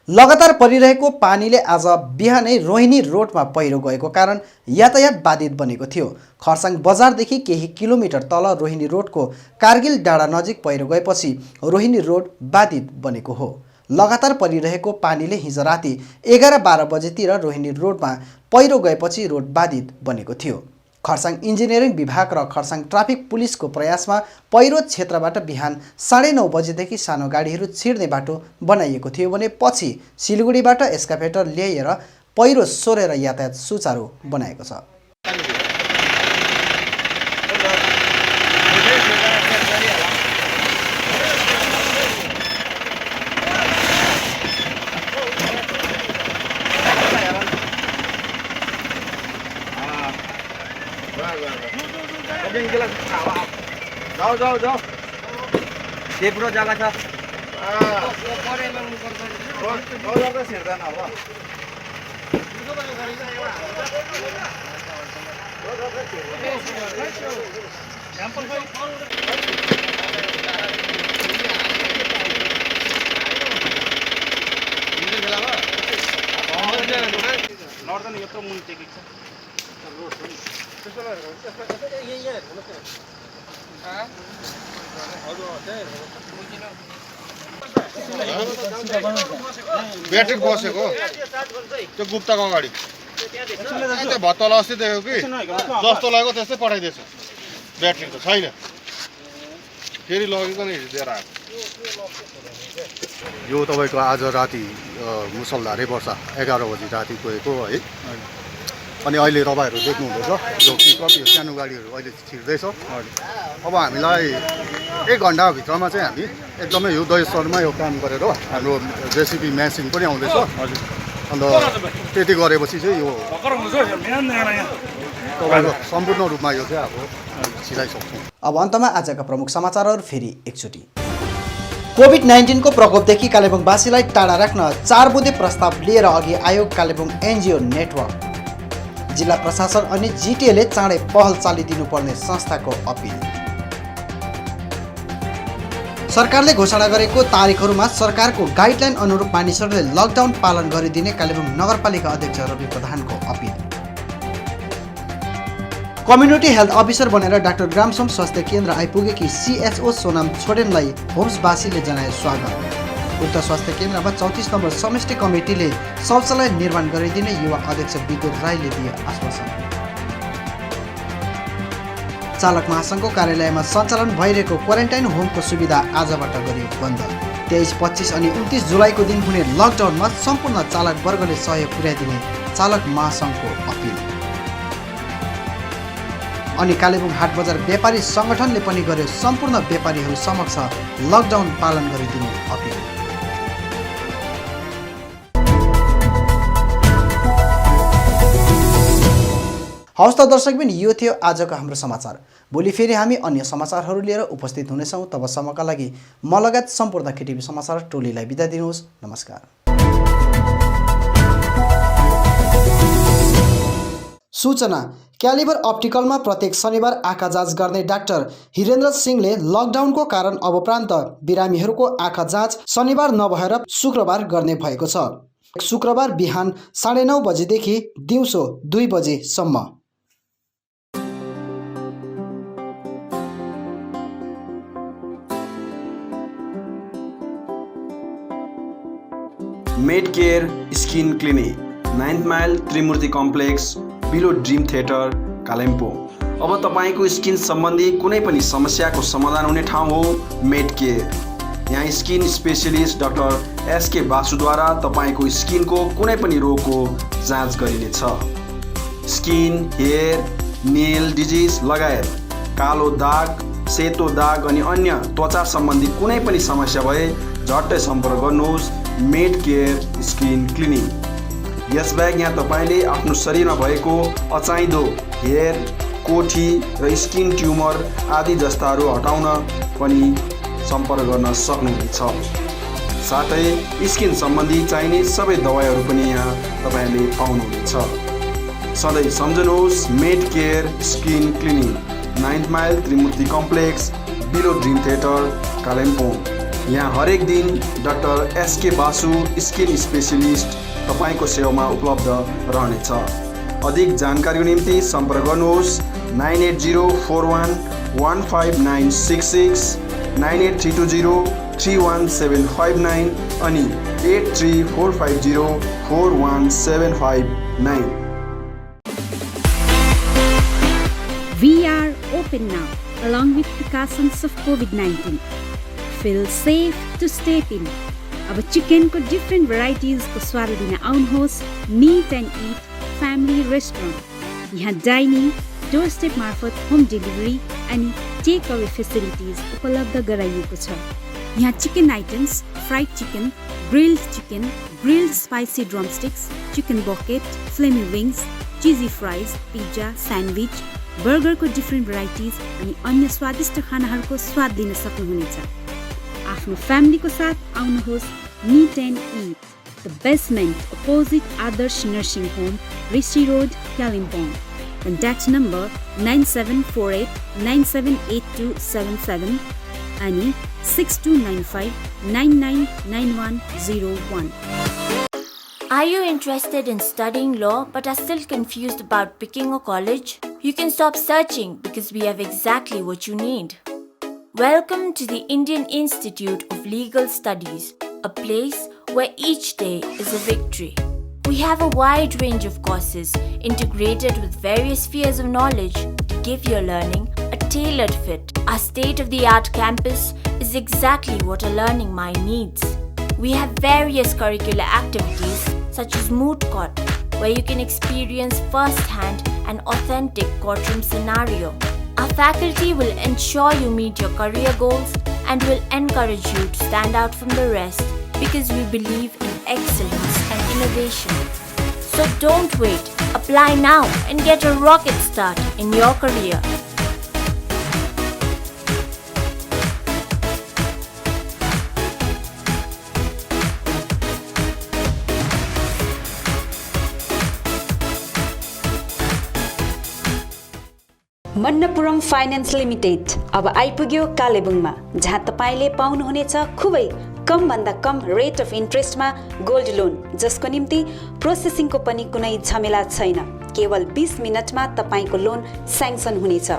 लगातार परिरहेको पानीले आज बिहानै रोहिणी रोडमा पहिरो गएको कारण यातायात बाधित बनेको थियो। खरसाङ बजारदेखि केही किलोमिटर तल रोहिणी रोडको कारगिल डाँडा नजिक पहिरो गएपछि रोहिणी रोड बाधित बनेको हो। लगातार परिरहेको पानीले हिजो राति 11-12 बजेतिर रोहिणी रोडमा पहिरो गएपछि रोड बाधित बनेको थियो। खरसाङ इन्जिनियरिङ विभाग र खरसाङ ट्राफिक पुलिसको प्रयासमा पहिरो क्षेत्रबाट बिहान 9:30 बजेदेखि सानो गाडीहरू छिर्ने बाटो बनाइएको थियो भने पछि सिलगढीबाट एस्काभेटर ल्याएर पहिरो सोरेर यातायात सुचारू बनाएको छ। जाऊ तेप्रो जाला छ नर्दन यत्रो मुनि टेकेको ब्याट्री बसेको त्यो गुप्ताको अगाडि भत्तल अस्ति देखेको कि जस्तो लाग्यो त्यस्तै पठाइदिएछ। ब्याट्री त छैन, फेरि लगेको नै दिएर आएको। यो तपाईँको आज राति मुसलधारे वर्षा 11 बजी राति गएको है। अनि अहिले तपाईँहरू देख्नुहुँदैछ यो पिकअप यो सानो गाडीहरू अहिले छिर्दैछ। अब हामीलाई 1 घन्टाभित्रमा चाहिँ हामी एकदमै यो दहेश्वरमा यो काम गरेर हाम्रो जेसिबी मेसिन पनि आउँदैछ। अन्त त्यति गरेपछि चाहिँ यो तपाईँको सम्पूर्ण रूपमा यो चाहिँ अब छिराइसक्छौँ। अब अन्तमा आजका प्रमुख समाचारहरू फेरि एकचोटि। कोभिड-19 को प्रकोपदेखि कालेबुङवासीलाई टाढा राख्न 4 बुँदे प्रस्ताव लिएर अघि आयो कालेबुङ एनजिओ नेटवर्क। जिल्ला प्रशासन अनि जिटिएले चाँडै पहल चालिदिनुपर्ने संस्थाको अपिल। सरकारले घोषणा गरेको तारिखहरूमा सरकारको गाइडलाइन अनुरूप मानिसहरूले लकडाउन पालन गरिदिने कालेबुङ नगरपालिका अध्यक्ष रवि प्रधानको अपिल। कम्युनिटी हेल्थ अफिसर बनेर डाक्टर ग्रामसम स्वास्थ्य केन्द्र आइपुगेकी CHO सोनाम छोडेनलाई होम्सवासीले जनाए स्वागत। उक्त स्वास्थ्य केन्द्रमा 34 नम्बर समष्टि कमिटीले शौचालय निर्माण गरिदिने युवा अध्यक्ष विद्युत राईले दिए आश्वासन। चालक महासङ्घको कार्यालयमा सञ्चालन भइरहेको क्वारेन्टाइन होमको सुविधा आजबाट गरियो बन्द। 23, 25 अनि 29 जुलाईको दिन हुने लकडाउनमा सम्पूर्ण चालक वर्गले सहयोग पुर्याइदिने चालक महासङ्घको अपिल। अनि कालेबुङ हाट बजार व्यापारी सङ्गठनले पनि गर्यो सम्पूर्ण व्यापारीहरू समक्ष लकडाउन पालन गरिदिने अपिल। हवस् त दर्शकबिन, यो थियो आजको हाम्रो समाचार। भोलि फेरि हामी अन्य समाचारहरू लिएर उपस्थित हुनेछौँ। तबसम्मका लागि म लगायत सम्पूर्ण केटिभी समाचार टोलीलाई बिदा दिनुहोस्। नमस्कार। सूचना, क्यालिबर अप्टिकलमा प्रत्येक शनिबार आँखा जाँच गर्ने डाक्टर हिरेन्द्र सिंहले लकडाउनको कारण अबोप्रान्त बिरामीहरूको आँखा जाँच शनिबार नभएर शुक्रबार गर्ने भएको छ। शुक्रबार बिहान 9:30 बजेदेखि दिउँसो 2 बजेसम्म। Med care skin clinic, 9th mile Trimurti complex, below dream theatre, Kalimpong. अब तपाईँको स्किन सम्बन्धी कुनै पनि समस्याको समाधान हुने ठाउँ हो मेड केयर। यहाँ स्किन स्पेशलिस्ट डाक्टर एसके बासुद्वारा तपाईँको स्किनको कुनै पनि रोगको जाँच गरिनेछ। स्किन, हेयर, नेल डिजिज लगायत कालो दाग, सेतो दाग अनि अन्य त्वचा सम्बन्धी कुनै पनि समस्या भए झट्टै सम्पर्क गर्नुहोस् मेड केयर स्किन क्लिनिक। यसबाहेक यहाँ तपाईँले आफ्नो शरीरमा भएको अचाहिँदो हेयर, कोठी र स्किन ट्युमर आदि जस्ताहरू हटाउन पनि सम्पर्क गर्न सक्नुहुनेछ। साथै स्किन सम्बन्धी चाहिने सबै दबाईहरू पनि यहाँ तपाईँले पाउनुहुनेछ। सधैँ सम्झनुहोस् med care skin clinic, 9th mile Trimurti complex, below dream theatre, Kalimpong. यहाँ हरेक दिन doctor SK Basu skin specialist तपाईँको सेवामा उपलब्ध रहनेछ। अधिक जानकारीको निम्ति सम्पर्क गर्नुहोस् 9804115966, 9832031759 अनि 8345041759। We are open now, along with precautions of COVID-19. Feel safe to step in. अब चिकनको डिफ्रेन्ट भराइटिजको स्वाद लिन आउनुहोस् meet and eat family restaurant. यहाँ डाइनिङ, डोर स्टेप मार्फत होम डेलिभरी अनि टेक अवे फेसिलिटिज उपलब्ध गराइएको छ। यहाँ chicken items, fried chicken, grilled spicy drumsticks, chicken bucket, flamy wings, cheesy fries, pizza, sandwich, बर्गरको डिफ्रेन्ट भराइटिज अनि अन्य स्वादिष्ट खानाहरूको स्वाद लिन सक्नुहुनेछ। आफ्नो फ्यामिलीको साथ आउनुहोस् meet and eat, the basement opposite Adarsh nursing home, Rishi road, Kalimpong. Contact number 9748978277 अनि 6295999101। Are you interested in studying law but are still confused about picking a college? You can stop searching because we have exactly what you need. Welcome to the Indian Institute of Legal Studies, a place where each day is a victory. We have a wide range of courses integrated with various spheres of knowledge to give your learning a tailored fit. Our state-of-the-art campus is exactly what a learning mind needs. We have various curricular activities such as Moot Court, where you can experience first-hand an authentic courtroom scenario. Our faculty will ensure you meet your career goals and will encourage you to stand out from the rest because we believe in excellence and innovation. So don't wait. Apply now and get a rocket start in your career. Manappuram finance limited अब आइपुग्यो कालेबुङमा, जहाँ तपाईँले पाउनुहुनेछ खुबै कम भन्दा कम रेट अफ इन्ट्रेस्टमा गोल्ड लोन, जसको निम्ति प्रोसेसिङको पनि कुनै झमेला छैन। केवल 20 मिनटमा तपाईँको लोन स्याङ्सन हुनेछ।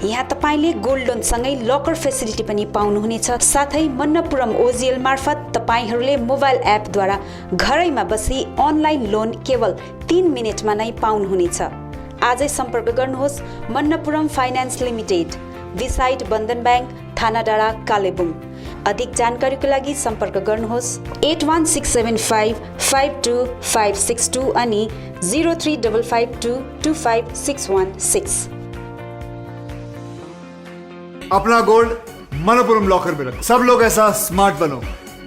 यहाँ तपाईले गोल्ड लोन सँगै लकर फेसिलिटी पनि पाउनुहुनेछ। साथै मन्नपुरम ओजिएल मार्फत तपाईहरूले मोबाइल एपद्वारा घरैमा बसी अनलाइन लोन केवल 3 मिनेटमा नै पाउनुहुनेछ। आजै सम्पर्क गर्नुहोस् मन्नपुरम फाइनान्स लिमिटेड, बिसाइड बन्धन ब्याङ्क, थाना डाँडा, कालेबुङ। अधिक जानकारीको लागि सम्पर्क गर्नुहोस् 8165525562 अनि 0355225616। अपना गोल्ड मनपुरम लॉकर में रखो। सब लोग ऐसा स्मार्ट बनो,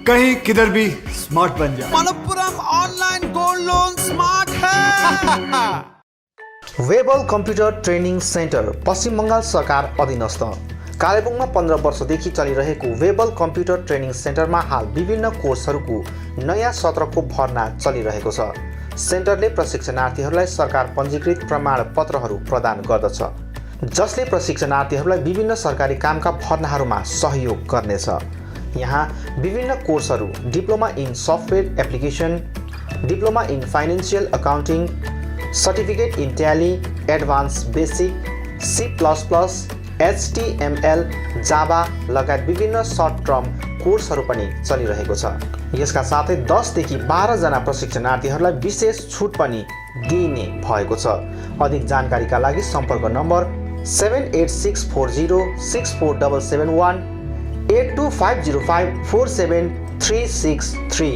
कहीं किधर भी स्मार्ट बन जाए। Manappuram online gold loan smart है। वेबल कम्प्युटर ट्रेनिङ सेन्टर पश्चिम बङ्गाल सरकार अधीनस्थ कालेबुङमा 15 वर्षदेखि चलिरहेको वेबल कम्प्युटर ट्रेनिङ सेन्टरमा हाल विभिन्न कोर्सहरूको नयाँ सत्रको भर्ना चलिरहेको छ। सेन्टरले प्रशिक्षणार्थीहरूलाई सरकार पञ्जीकृत प्रमाणपत्रहरू प्रदान गर्दछ, जसले प्रशिक्षणार्थीहरूलाई विभिन्न सरकारी कामका भर्नाहरूमा सहयोग गर्नेछ। यहाँ विभिन्न कोर्सहरू diploma in software application, diploma in financial accounting, certificate in tally, advance basic, C++, HTML, Java लगायत विभिन्न सर्ट टर्म कोर्सहरू पनि चलिरहेको छ। यसका साथै 10 देखि 12 जना प्रशिक्षणार्थीहरूलाई विशेष छुट पनि दिइने भएको छ। अधिक जानकारीका लागि सम्पर्क number 7864064771 8250547363।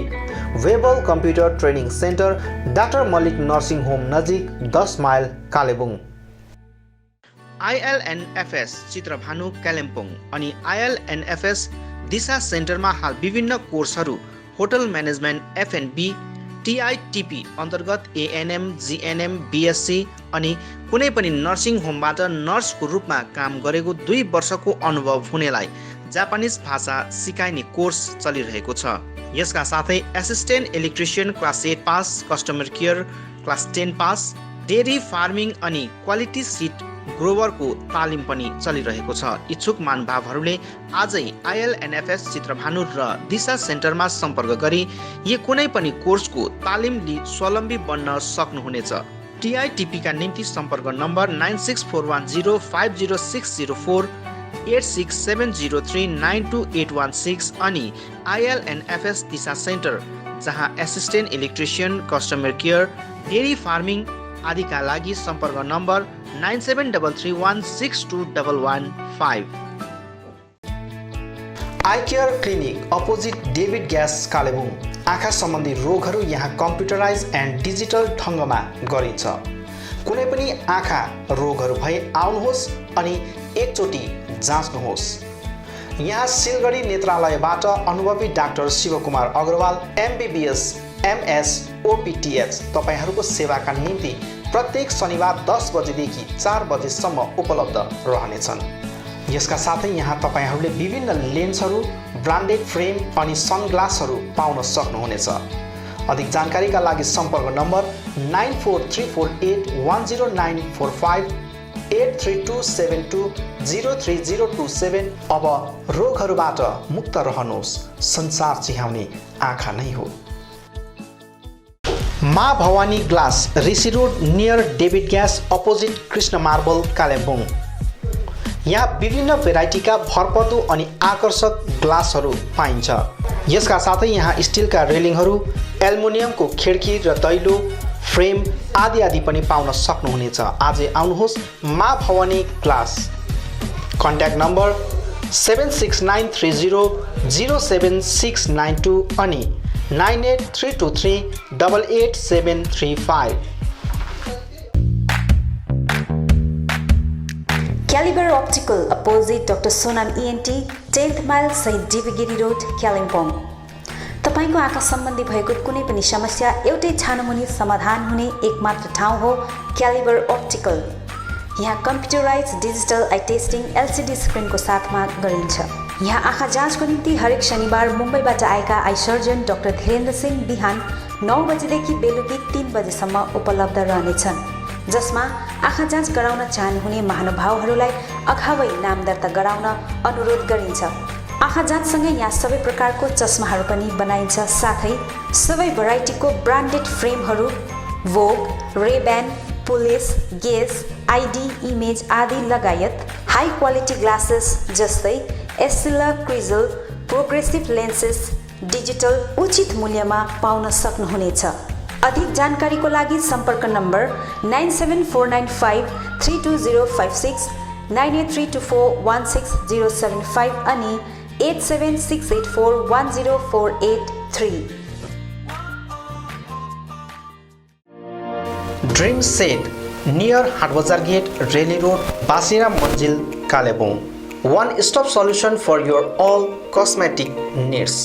Webel computer training centre doctor Mallik nursing home नजिक 10 माइल कालेबुङ। ILNFS चित्रभानु कालिम्पोङ अनि ILNFS दिशा सेन्टरमा हाल विभिन्न कोर्सहरू होटल म्यानेजमेन्ट FNB, TITP अन्तर्गत ANM, GNM, BSc अनि कुनै पनि नर्सिङ होमबाट नर्सको रूपमा काम गरेको 2 वर्षको अनुभव हुनेलाई जापानिज भाषा सिकाइने कोर्स चलिरहेको छ। यसका साथै assistant electrician class 8 pass, customer care class 10 pass, dairy farming अनि क्वालिटी सिट ग्रोवरको तालिम पनि चलिरहेको छ। इच्छुक महानुभावहरूले आजै ILNFS चित्रभानु र दिशा सेन्टरमा सम्पर्क गरी यो कुनै पनि कोर्सको तालिम लिई स्वावलम्बी बन्न सक्नुहुनेछ। TITP का निम्ति सम्पर्क नम्बर 9641050604, 8670392816 अनि ILNFS दिशा सेन्टर जहाँ assistant electrician, customer care, dairy farming आदिका लागि सम्पर्क number 9733162115। I care clinic opposite David gas Kalimpong. आँखा सम्बन्धी रोगहरू यहाँ कम्प्युटराइज एन्ड डिजिटल ढङ्गमा गरिन्छ। कुनै पनि आँखा रोगहरू भए आउनुहोस् अनि एकचोटि जाँच्नुहोस्। यहाँ सिलगढी नेत्रालयबाट अनुभवी doctor Shivkumar Agarwal MBBS MS OPTH तपाईहरूको सेवाका निम्ति प्रत्येक शनिबार 10 बजेदेखि 4 बजेसम्म उपलब्ध रहनेछन्। यसका साथै यहाँ तपाईहरूले विभिन्न लेन्सहरू, ब्रान्डेड फ्रेम अनि सनग्लासहरू पाउन सक्नुहुनेछ। अधिक जानकारीका लागि सम्पर्क नम्बर 9434810945, 8327203027। अब रोगहरूबाट मुक्त रहनुहोस्, संसार चिहाउने आँखा नै हो। Maa Bhavani glass, Rishi road near David gas opposite Krishna marble Kalebung. यहाँ विभिन्न भेराइटीका भरपर्दो अनि आकर्षक ग्लासहरू पाइन्छ। यसका साथै यहाँ स्टिलका रेलिङहरू, एल्युमिनियमको खिड्की र दैलो फ्रेम आदि पनि पाउन सक्नुहुनेछ। आजै आउनुहोस् माँ भवानी ग्लास। कन्ट्याक्ट नम्बर 7693007692 अनि 9832388735। Caliber Optical opposite Dr. Sonam ENT, 10th mile St. Divigiri Road, Kalimpong. तपाईको आँखा सम्बन्धी भएको कुनै पनि समस्या एउटै छानोमुनि समाधान हुने एकमात्र ठाउँ हो Caliber Optical। यहाँ computerise digital I testing LCD स्क्रिनको साथमा गरिन्छ। यहाँ आँखा जाँचको निम्ति हरेक शनिबार मुम्बईबाट आएका eye surgeon doctor Dhirendra Singh बिहान 9 बजेदेखि बेलुकी 3 बजेसम्म उपलब्ध रहनेछन्, जसमा आँखा जाँच गराउन चाहनुहुने महानुभावहरूलाई अगावै नाम दर्ता गराउन अनुरोध गरिन्छ। आँखा जाँचसँगै यहाँ सबै प्रकारको चस्माहरू पनि बनाइन्छ। साथै सबै भेराइटीको ब्रान्डेड फ्रेमहरू भोग, रेब्यान, पुलिस, गेस, आइडी, इमेज आदि लगायत हाई क्वालिटी ग्लासेस जस्तै एस्टिला क्रिजल प्रोग्रेसिभ लेन्सेस डिजिटल उचित मूल्यमा पाउन सक्नुहुनेछ। अधिक जानकारीको लागि सम्पर्क नम्बर 9749532056 9832416075 अनि 8768410483। Dream set near Hatbazar gate Relli road Basira Manzil Kalebung one stop solution for your all cosmetic needs.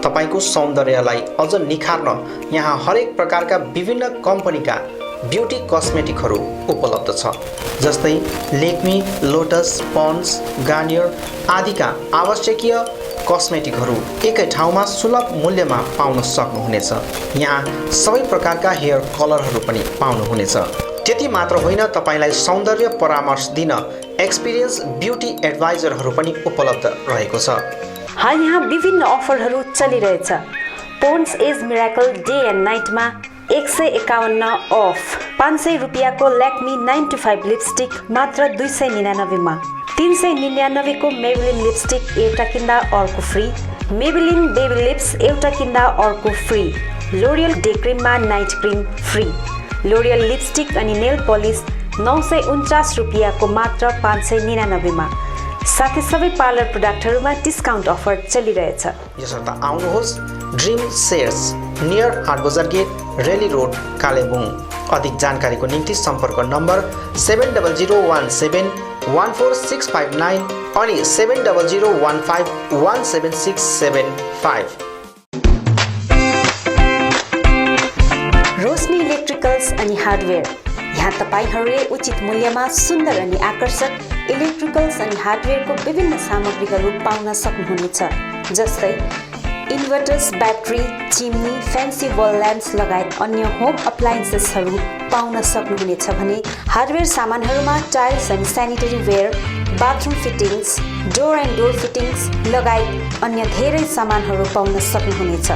तपाईको सौन्दर्यलाई अझ निखार्न यहाँ हरेक प्रकारका विभिन्न कम्पनीका ब्युटी कस्मेटिकहरू उपलब्ध छ, जस्तै लेक्मी, लोटस, पन्ड्स, गार्नियर आदिका आवश्यकीय कस्मेटिकहरू एकै ठाउँमा सुलभ मूल्यमा पाउन सक्नुहुनेछ। यहाँ सबै प्रकारका हेयर कलरहरू पनि पाउनुहुनेछ। त्यति मात्र होइन, तपाईलाई सौन्दर्य परामर्श दिन एक्सपिरियन्स ब्युटी एडभाइजरहरू पनि उपलब्ध रहेको छ। हाल यहाँ विभिन्न अफरहरू चलिरहेछ। Pond's age miracle day and नाइटमा 151 अफ, 500 रुपियाँको ल्याक्मी 9 to 5 लिपस्टिक मात्र 299 मा, 399 को मेबेलिन लिपस्टिक एउटा किन्दा अर्को फ्री, मेबेलिन बेबी लिप्स एउटा किन्दा अर्को फ्री, लोरियल डे क्रिममा night cream free, L'Oreal lipstick अनि नेल पलिस 949 रुपियाँको मात्र 599 मा। साथै सबै पार्लर प्रोडक्टहरूमा डिस्काउन्ट अफर चलिरहेछ। यसर्थ आउनुहोस् dream shares near Hatbazar gate Relli road Kalimpong. अधिक जानकारीको निम्ति सम्पर्क नम्बर 7001714659 अनि 7001517675। रोशनी इलेक्ट्रिकल्स अनि हार्डवेयर। यहाँ तपाईहरूले उचित मूल्यमा सुन्दर अनि आकर्षक इलेक्ट्रिकल्स अनि हार्डवेयरको विभिन्न सामग्रीहरू पाउन सक्नुहुनेछ, जस्तै inverters, battery, chimney, fancy wall lamps लगायत अन्य होम अप्लायन्सेसहरू पाउन सक्नुहुनेछ भने हार्डवेयर सामानहरूमा tiles and sanitary ware, bathroom fittings, door and door fittings लगायत अन्य धेरै सामानहरू पाउन सक्नुहुनेछ।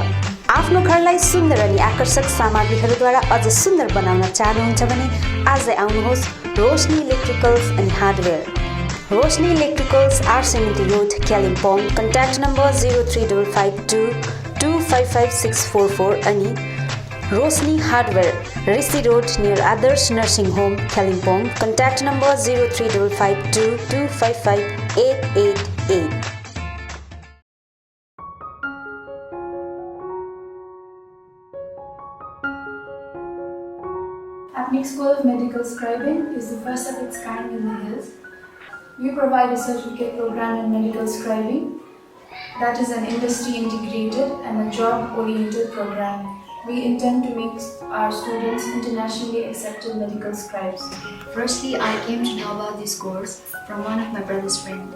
आफ्नो घरलाई सुन्दर अनि आकर्षक सामग्रीहरूद्वारा अझ सुन्दर बनाउन चाहनुहुन्छ भने आजै आउनुहोस् Roshni electricals and hardware. Roshni electricals R सेमिटी रोड कालिम्पोङ। कन्ट्याक्ट नम्बर 0352255644 अनि Roshni hardware Rishi road near Adarsh nursing home Kalimpong. Contact number 0352255888। Apnic School of Medical Scribing is the first of its kind in the hills. We provide a certificate program in medical scribing that is an industry integrated and a job oriented program. We intend to make our students internationally accepted medical scribes. Firstly, I came to know about this course from one of my brother's friends.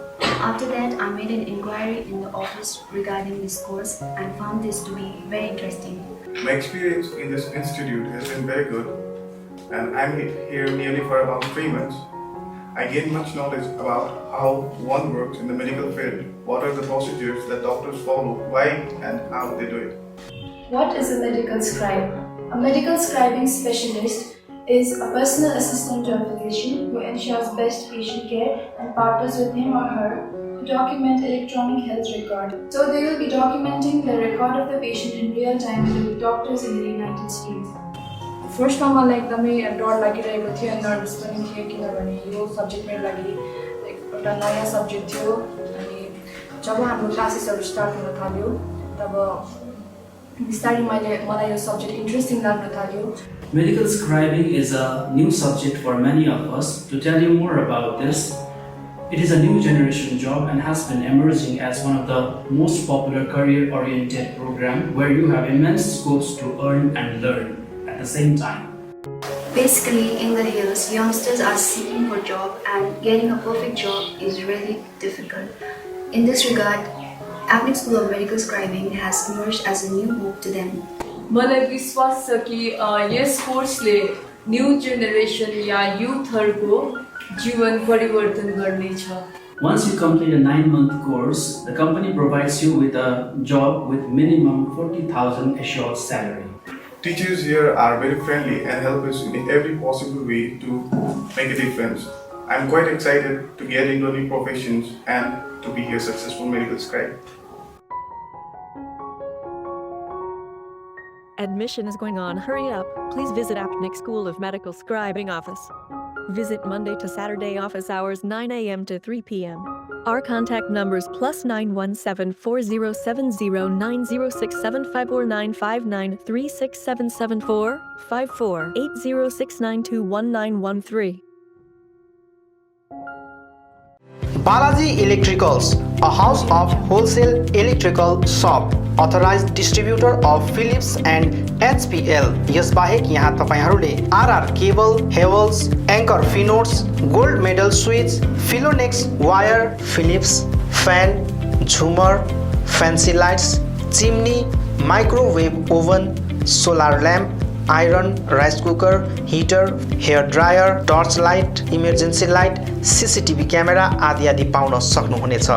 After that, I made an inquiry in the office regarding this course and found this to be very interesting. My experience in this institute has been very good, and I'm here nearly for about 3 months. I gained much knowledge about how one works in the medical field, what are the procedures that doctors follow, why and how they do it. What is a medical scribe? A medical scribing specialist is a personal assistant to a physician who ensures best patient care and partners with him or her to document electronic health record. So they will be documenting the record of the patient in real time with doctors in the United States. फर्स्टमा मलाई एकदमै डर लागिरहेको थियो, nervous पनि थियो, किनभने यो सब्जेक्ट मेरो लागि एउटा नयाँ सब्जेक्ट थियो। अनि जब हाम्रो क्लासेसहरू स्टार्ट हुन थाल्यो तब बिस्तारै मलाई यो सब्जेक्ट इन्ट्रेस्टिङ लाग्न थाल्यो। Medical scribing is a new subject for many of us. To tell you more about this, it is a new generation job and has been emerging as one of the most popular career-oriented program where you have immense scopes to earn and learn at the same time. Basically, in the hills, youngsters are seeking for a job and getting a perfect job is really difficult. In this regard, Apnic School of Medical Scribing has emerged as a new hope to them. मलाई विश्वास छ कि यस कोर्सले new generation या युथहरूको जीवन परिवर्तन गर्नेछ। Once you complete a 9-month course, the company provides you with a job with minimum 40,000 assured salary. Teachers here are very friendly and help us in every possible way to make a difference. I'm quite excited to get into new professions and to be a successful medical scribe. Admission is going on. Hurry up. Please visit Aptnik School of Medical Scribing office. Visit Monday to Saturday office hours 9 a.m. to 3 p.m. Our contact numbers +917 4070 9067 54959 36774 54 8069211913. Balaji Electricals, a house of wholesale electrical shop, authorized distributor of Philips and HPL. यसबाहेक यहाँ तपाईहरुले RR cable, Havells, Anchor Finotes, Gold Medal Switch, Philonex Wire, Philips fan, Zoomer, Fancy Lights, Chimney, Microwave Oven, Solar Lamp, Iron, Rice Cooker, Heater, Hair Dryer, Torch Light, Emergency Light, CCTV Camera आदि आदि पाउन सक्नुहुनेछ।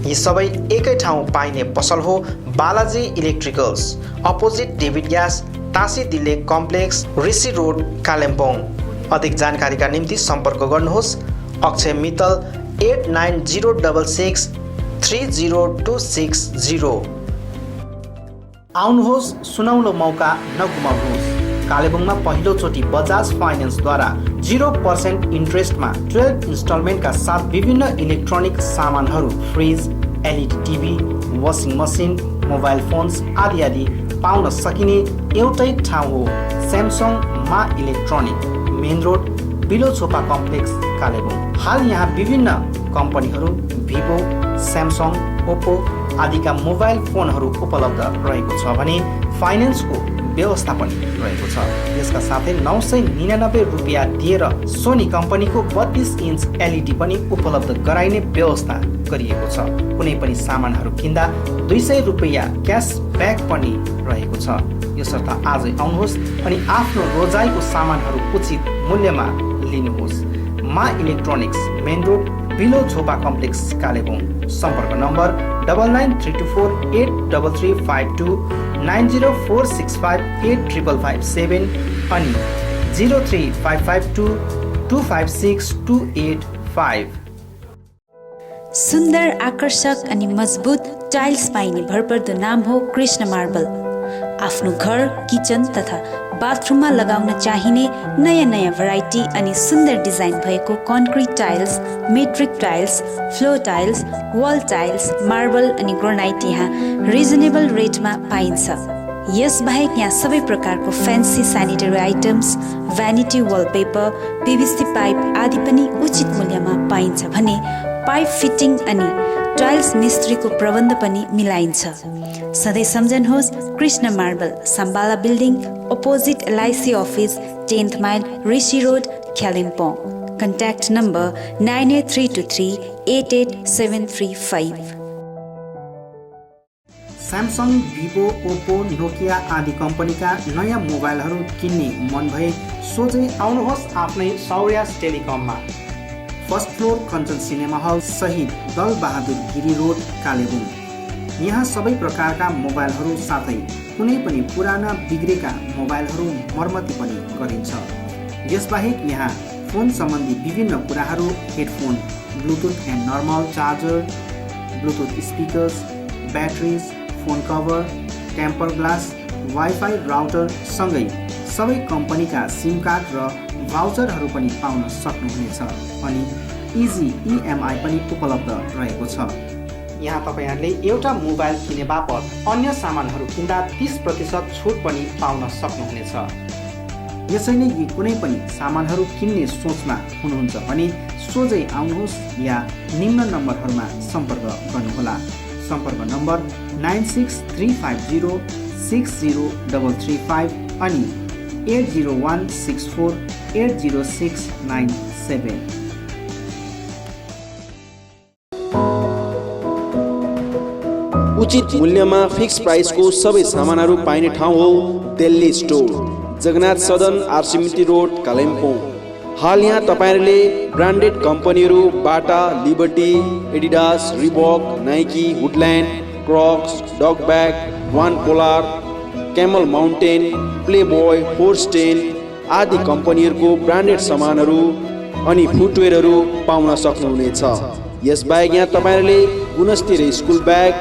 यी सबै एकै ठाउँ पाइने पसल हो Balaji electricals, opposite David gas, Tashi Delek complex, ऋषि रोड, कालिम्पोङ। अधिक जानकारीका निम्ति सम्पर्क गर्नुहोस् अक्षय मित्तल 8906 30260। आउनुहोस्, सुनौलो मौका नगुमाउनुहोस्। कालेबुङमा पहिलोचोटि बजाज फाइनेन्सद्वारा 0% इन्ट्रेस्टमा 12 इन्स्टलमेन्टका साथ विभिन्न इलेक्ट्रोनिक सामानहरू, fridge, LED TV, washing machine, mobile phones आदि आदि पाउन सकिने एउटै ठाउँ हो Samsung Maa electronic, main road, below Chhopa complex, Kalebung. हाल यहाँ विभिन्न कम्पनीहरू भिभो, स्यामसङ, ओप्पो आदिका मोबाइल फोनहरू उपलब्ध रहेको छ भने फाइनेन्सको व्यवस्था पनि रहेको छ। यसका साथै 999 रुपियाँ दिएर सोनी कम्पनीको 32 इन्च एलइडी पनि उपलब्ध गराइने व्यवस्था गरिएको छ। कुनै पनि सामानहरू किन्दा 200 रुपियाँ क्यासब्याक पनि रहेको छ। यसर्थ आजै आउनुहोस् अनि आफ्नो रोजाइको सामानहरू उचित मूल्यमा लिनुहोस्। Maa electronics, main road, below Chhopa complex, Kalebung. सम्पर्क नम्बर 99348335 904658557 अनि 03552256285। सुन्दर, आकर्षक अनि मजबुत टाइल्स पाइने भरपर्दो नाम हो कृष्ण मार्बल। आफ्नो घर, किचन तथा बाथरुममा लगाउन चाहिने नयाँ नयाँ भेराइटी अनि सुन्दर डिजाइन भएको concrete tiles, metric tiles, floor tiles, wall tiles, marble अनि ग्रेनाइट यहाँ रिजनेबल रेटमा पाइन्छ। यसबाहेक यहाँ सबै प्रकारको fancy sanitary items, vanity wallpaper, PVC pipe आदि पनि उचित मूल्यमा पाइन्छ भने पाइप फिटिङ अनि टाइल्स मिस्त्रीको प्रबन्ध पनि मिलाइन्छ। सधैँ सम्झनुहोस् Krishna marble, Sambala building, opposite LIC office, 10th mile, Rishi road, Kalimpong. Contact number 98323 88735। Samsung, Vivo, Oppo, Nokia आदि कम्पनीका नयाँ मोबाइलहरू किन्ने मन भए सोझै आउनुहोस् आफ्नै सौर्यास टेलिकममा। First floor Kanchan cinema hall सहित दल बहादुर गिरी रोड, कालेबुङ। यहाँ सबै प्रकारका मोबाइलहरू साथै कुनै पनि पुराना बिग्रेका मोबाइलहरू मर्मती पनि गरिन्छ। यसबाहेक यहाँ फोन सम्बन्धी विभिन्न कुराहरू, headphone, bluetooth and normal charger, bluetooth speakers, batteries, phone cover, temper glass, wifi router सँगै सबै कम्पनीका सिम कार्ड र भाउचरहरू पनि पाउन सक्नुहुनेछ अनि इजी EMI पनि उपलब्ध रहेको छ। यहाँ तपाईहरुले एउटा मोबाइल किने बापत अन्य सामानहरू किन्दा 30% छुट पनि पाउन सक्नुहुनेछ। यसैले यी कुनै पनि सामानहरू किन्ने सोचमा हुनुहुन्छ भने सोझै आउनुहोस् या निम्न नम्बरहरूमा सम्पर्क गर्नुहोला। सम्पर्क नम्बर 96350603335 अनि 8016480697। उचित मूल्यमा फिक्स प्राइसको सबै सामानहरू पाइने ठाउँ हो दिल्ली स्टोर, जगन्नाथ सदन, आरसीमिटी रोड, कालिम्पोङ। हाल यहाँ तपाईहरुले ब्रान्डेड कम्पनीहरू Bata, Liberty, Adidas, Reebok, Nike, Woodland, Crocs, dogbag, one polar, Camel mountain, Playboy, force ten आदि कम्पनीहरूको ब्रान्डेड सामानहरू अनि फुटवेयरहरू पाउन सक्नुहुनेछ। यसबाहेक यहाँ तपाईँहरूले गुणस्तरीय school bag,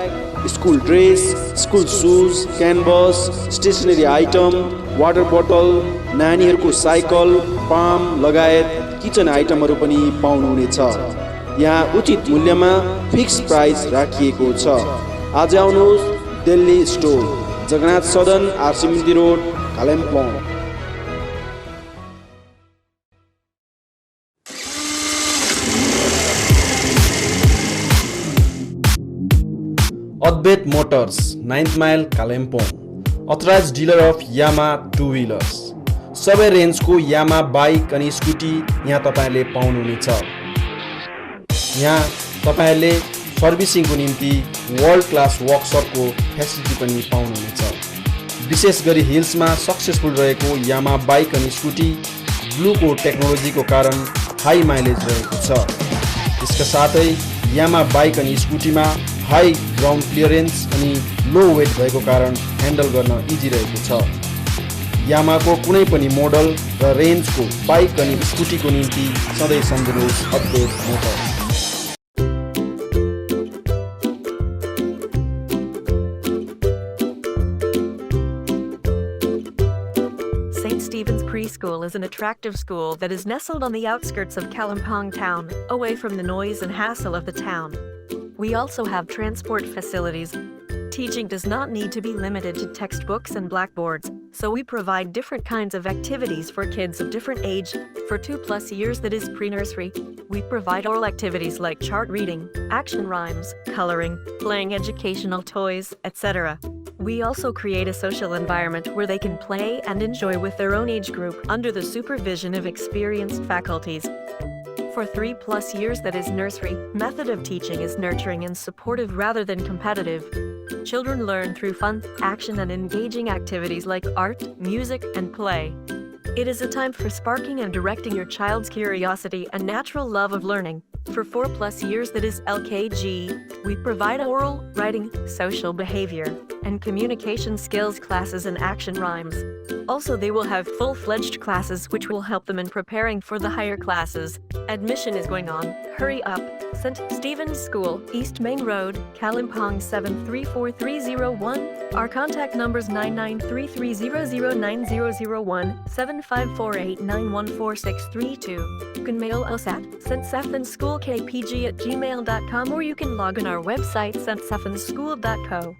school dress, school shoes, canvas, stationery item, water बोतल, नानीहरूको साइकल, पाम लगायत किचन आइटमहरू पनि पाउनुहुनेछ। यहाँ उचित मूल्यमा फिक्स प्राइस राखिएको छ। आज आउनुहोस् Delhi store, Jagannath Sadan, RC Mandir road, Kalimpong. Advaita motors, 9th mile, Kalimpong. Authorised dealer of Yamaha two wheelers. सबै रेन्जको यामा बाइक अनि स्कुटी यहाँ तपाईँले पाउनुहुनेछ। यहाँ तपाईँहरूले सर्भिसिङको निम्ति वर्ल्ड क्लास वर्कसपको फेसिलिटी पनि पाउनुहुनेछ। विशेष गरी हिल्समा सक्सेसफुल रहेको यामा बाइक अनि स्कुटी ब्लूको टेक्नोलोजीको कारण हाई माइलेज रहेको छ। यसका साथै यामा बाइक अनि स्कुटीमा हाई ग्राउन्ड क्लियरेन्स अनि लो वेट भएको कारण ह्यान्डल गर्न इजी रहेको छ। यामाको कुनै पनि मोडल र रेन्जको बाइक अनि स्कुटीको निम्ति सधैँ सम्झनुहोस् अद्वैत Motors. St. Stephen's Preschool is an attractive school that is nestled on the outskirts of Kalimpong town, away from the noise and hassle of the town. We also have transport facilities. Teaching does not need to be limited to textbooks and blackboards, so we provide different kinds of activities for kids of different age. For 2+ years, that is pre-nursery, we provide oral activities like chart reading, action rhymes, coloring, playing educational toys, etc. We also create a social environment where they can play and enjoy with their own age group under the supervision of experienced faculties. For 3+ years, that is nursery, method of teaching is nurturing and supportive rather than competitive. Children learn through fun, action and engaging activities like art, music and play. It is a time for sparking and directing your child's curiosity and natural love of learning. For 4+ years, that is LKG, we provide oral, writing, social behavior, and communication skills classes and action rhymes. Also, they will have full-fledged classes which will help them in preparing for the higher classes. Admission is going on. Hurry up. St. Stephen's School, East Main Road, Kalimpong 734301. Our contact numbers 9933009001, 7548914632. You can mail us at ststephensschoolkpg@gmail.com or you can log on our website ststephensschool.co.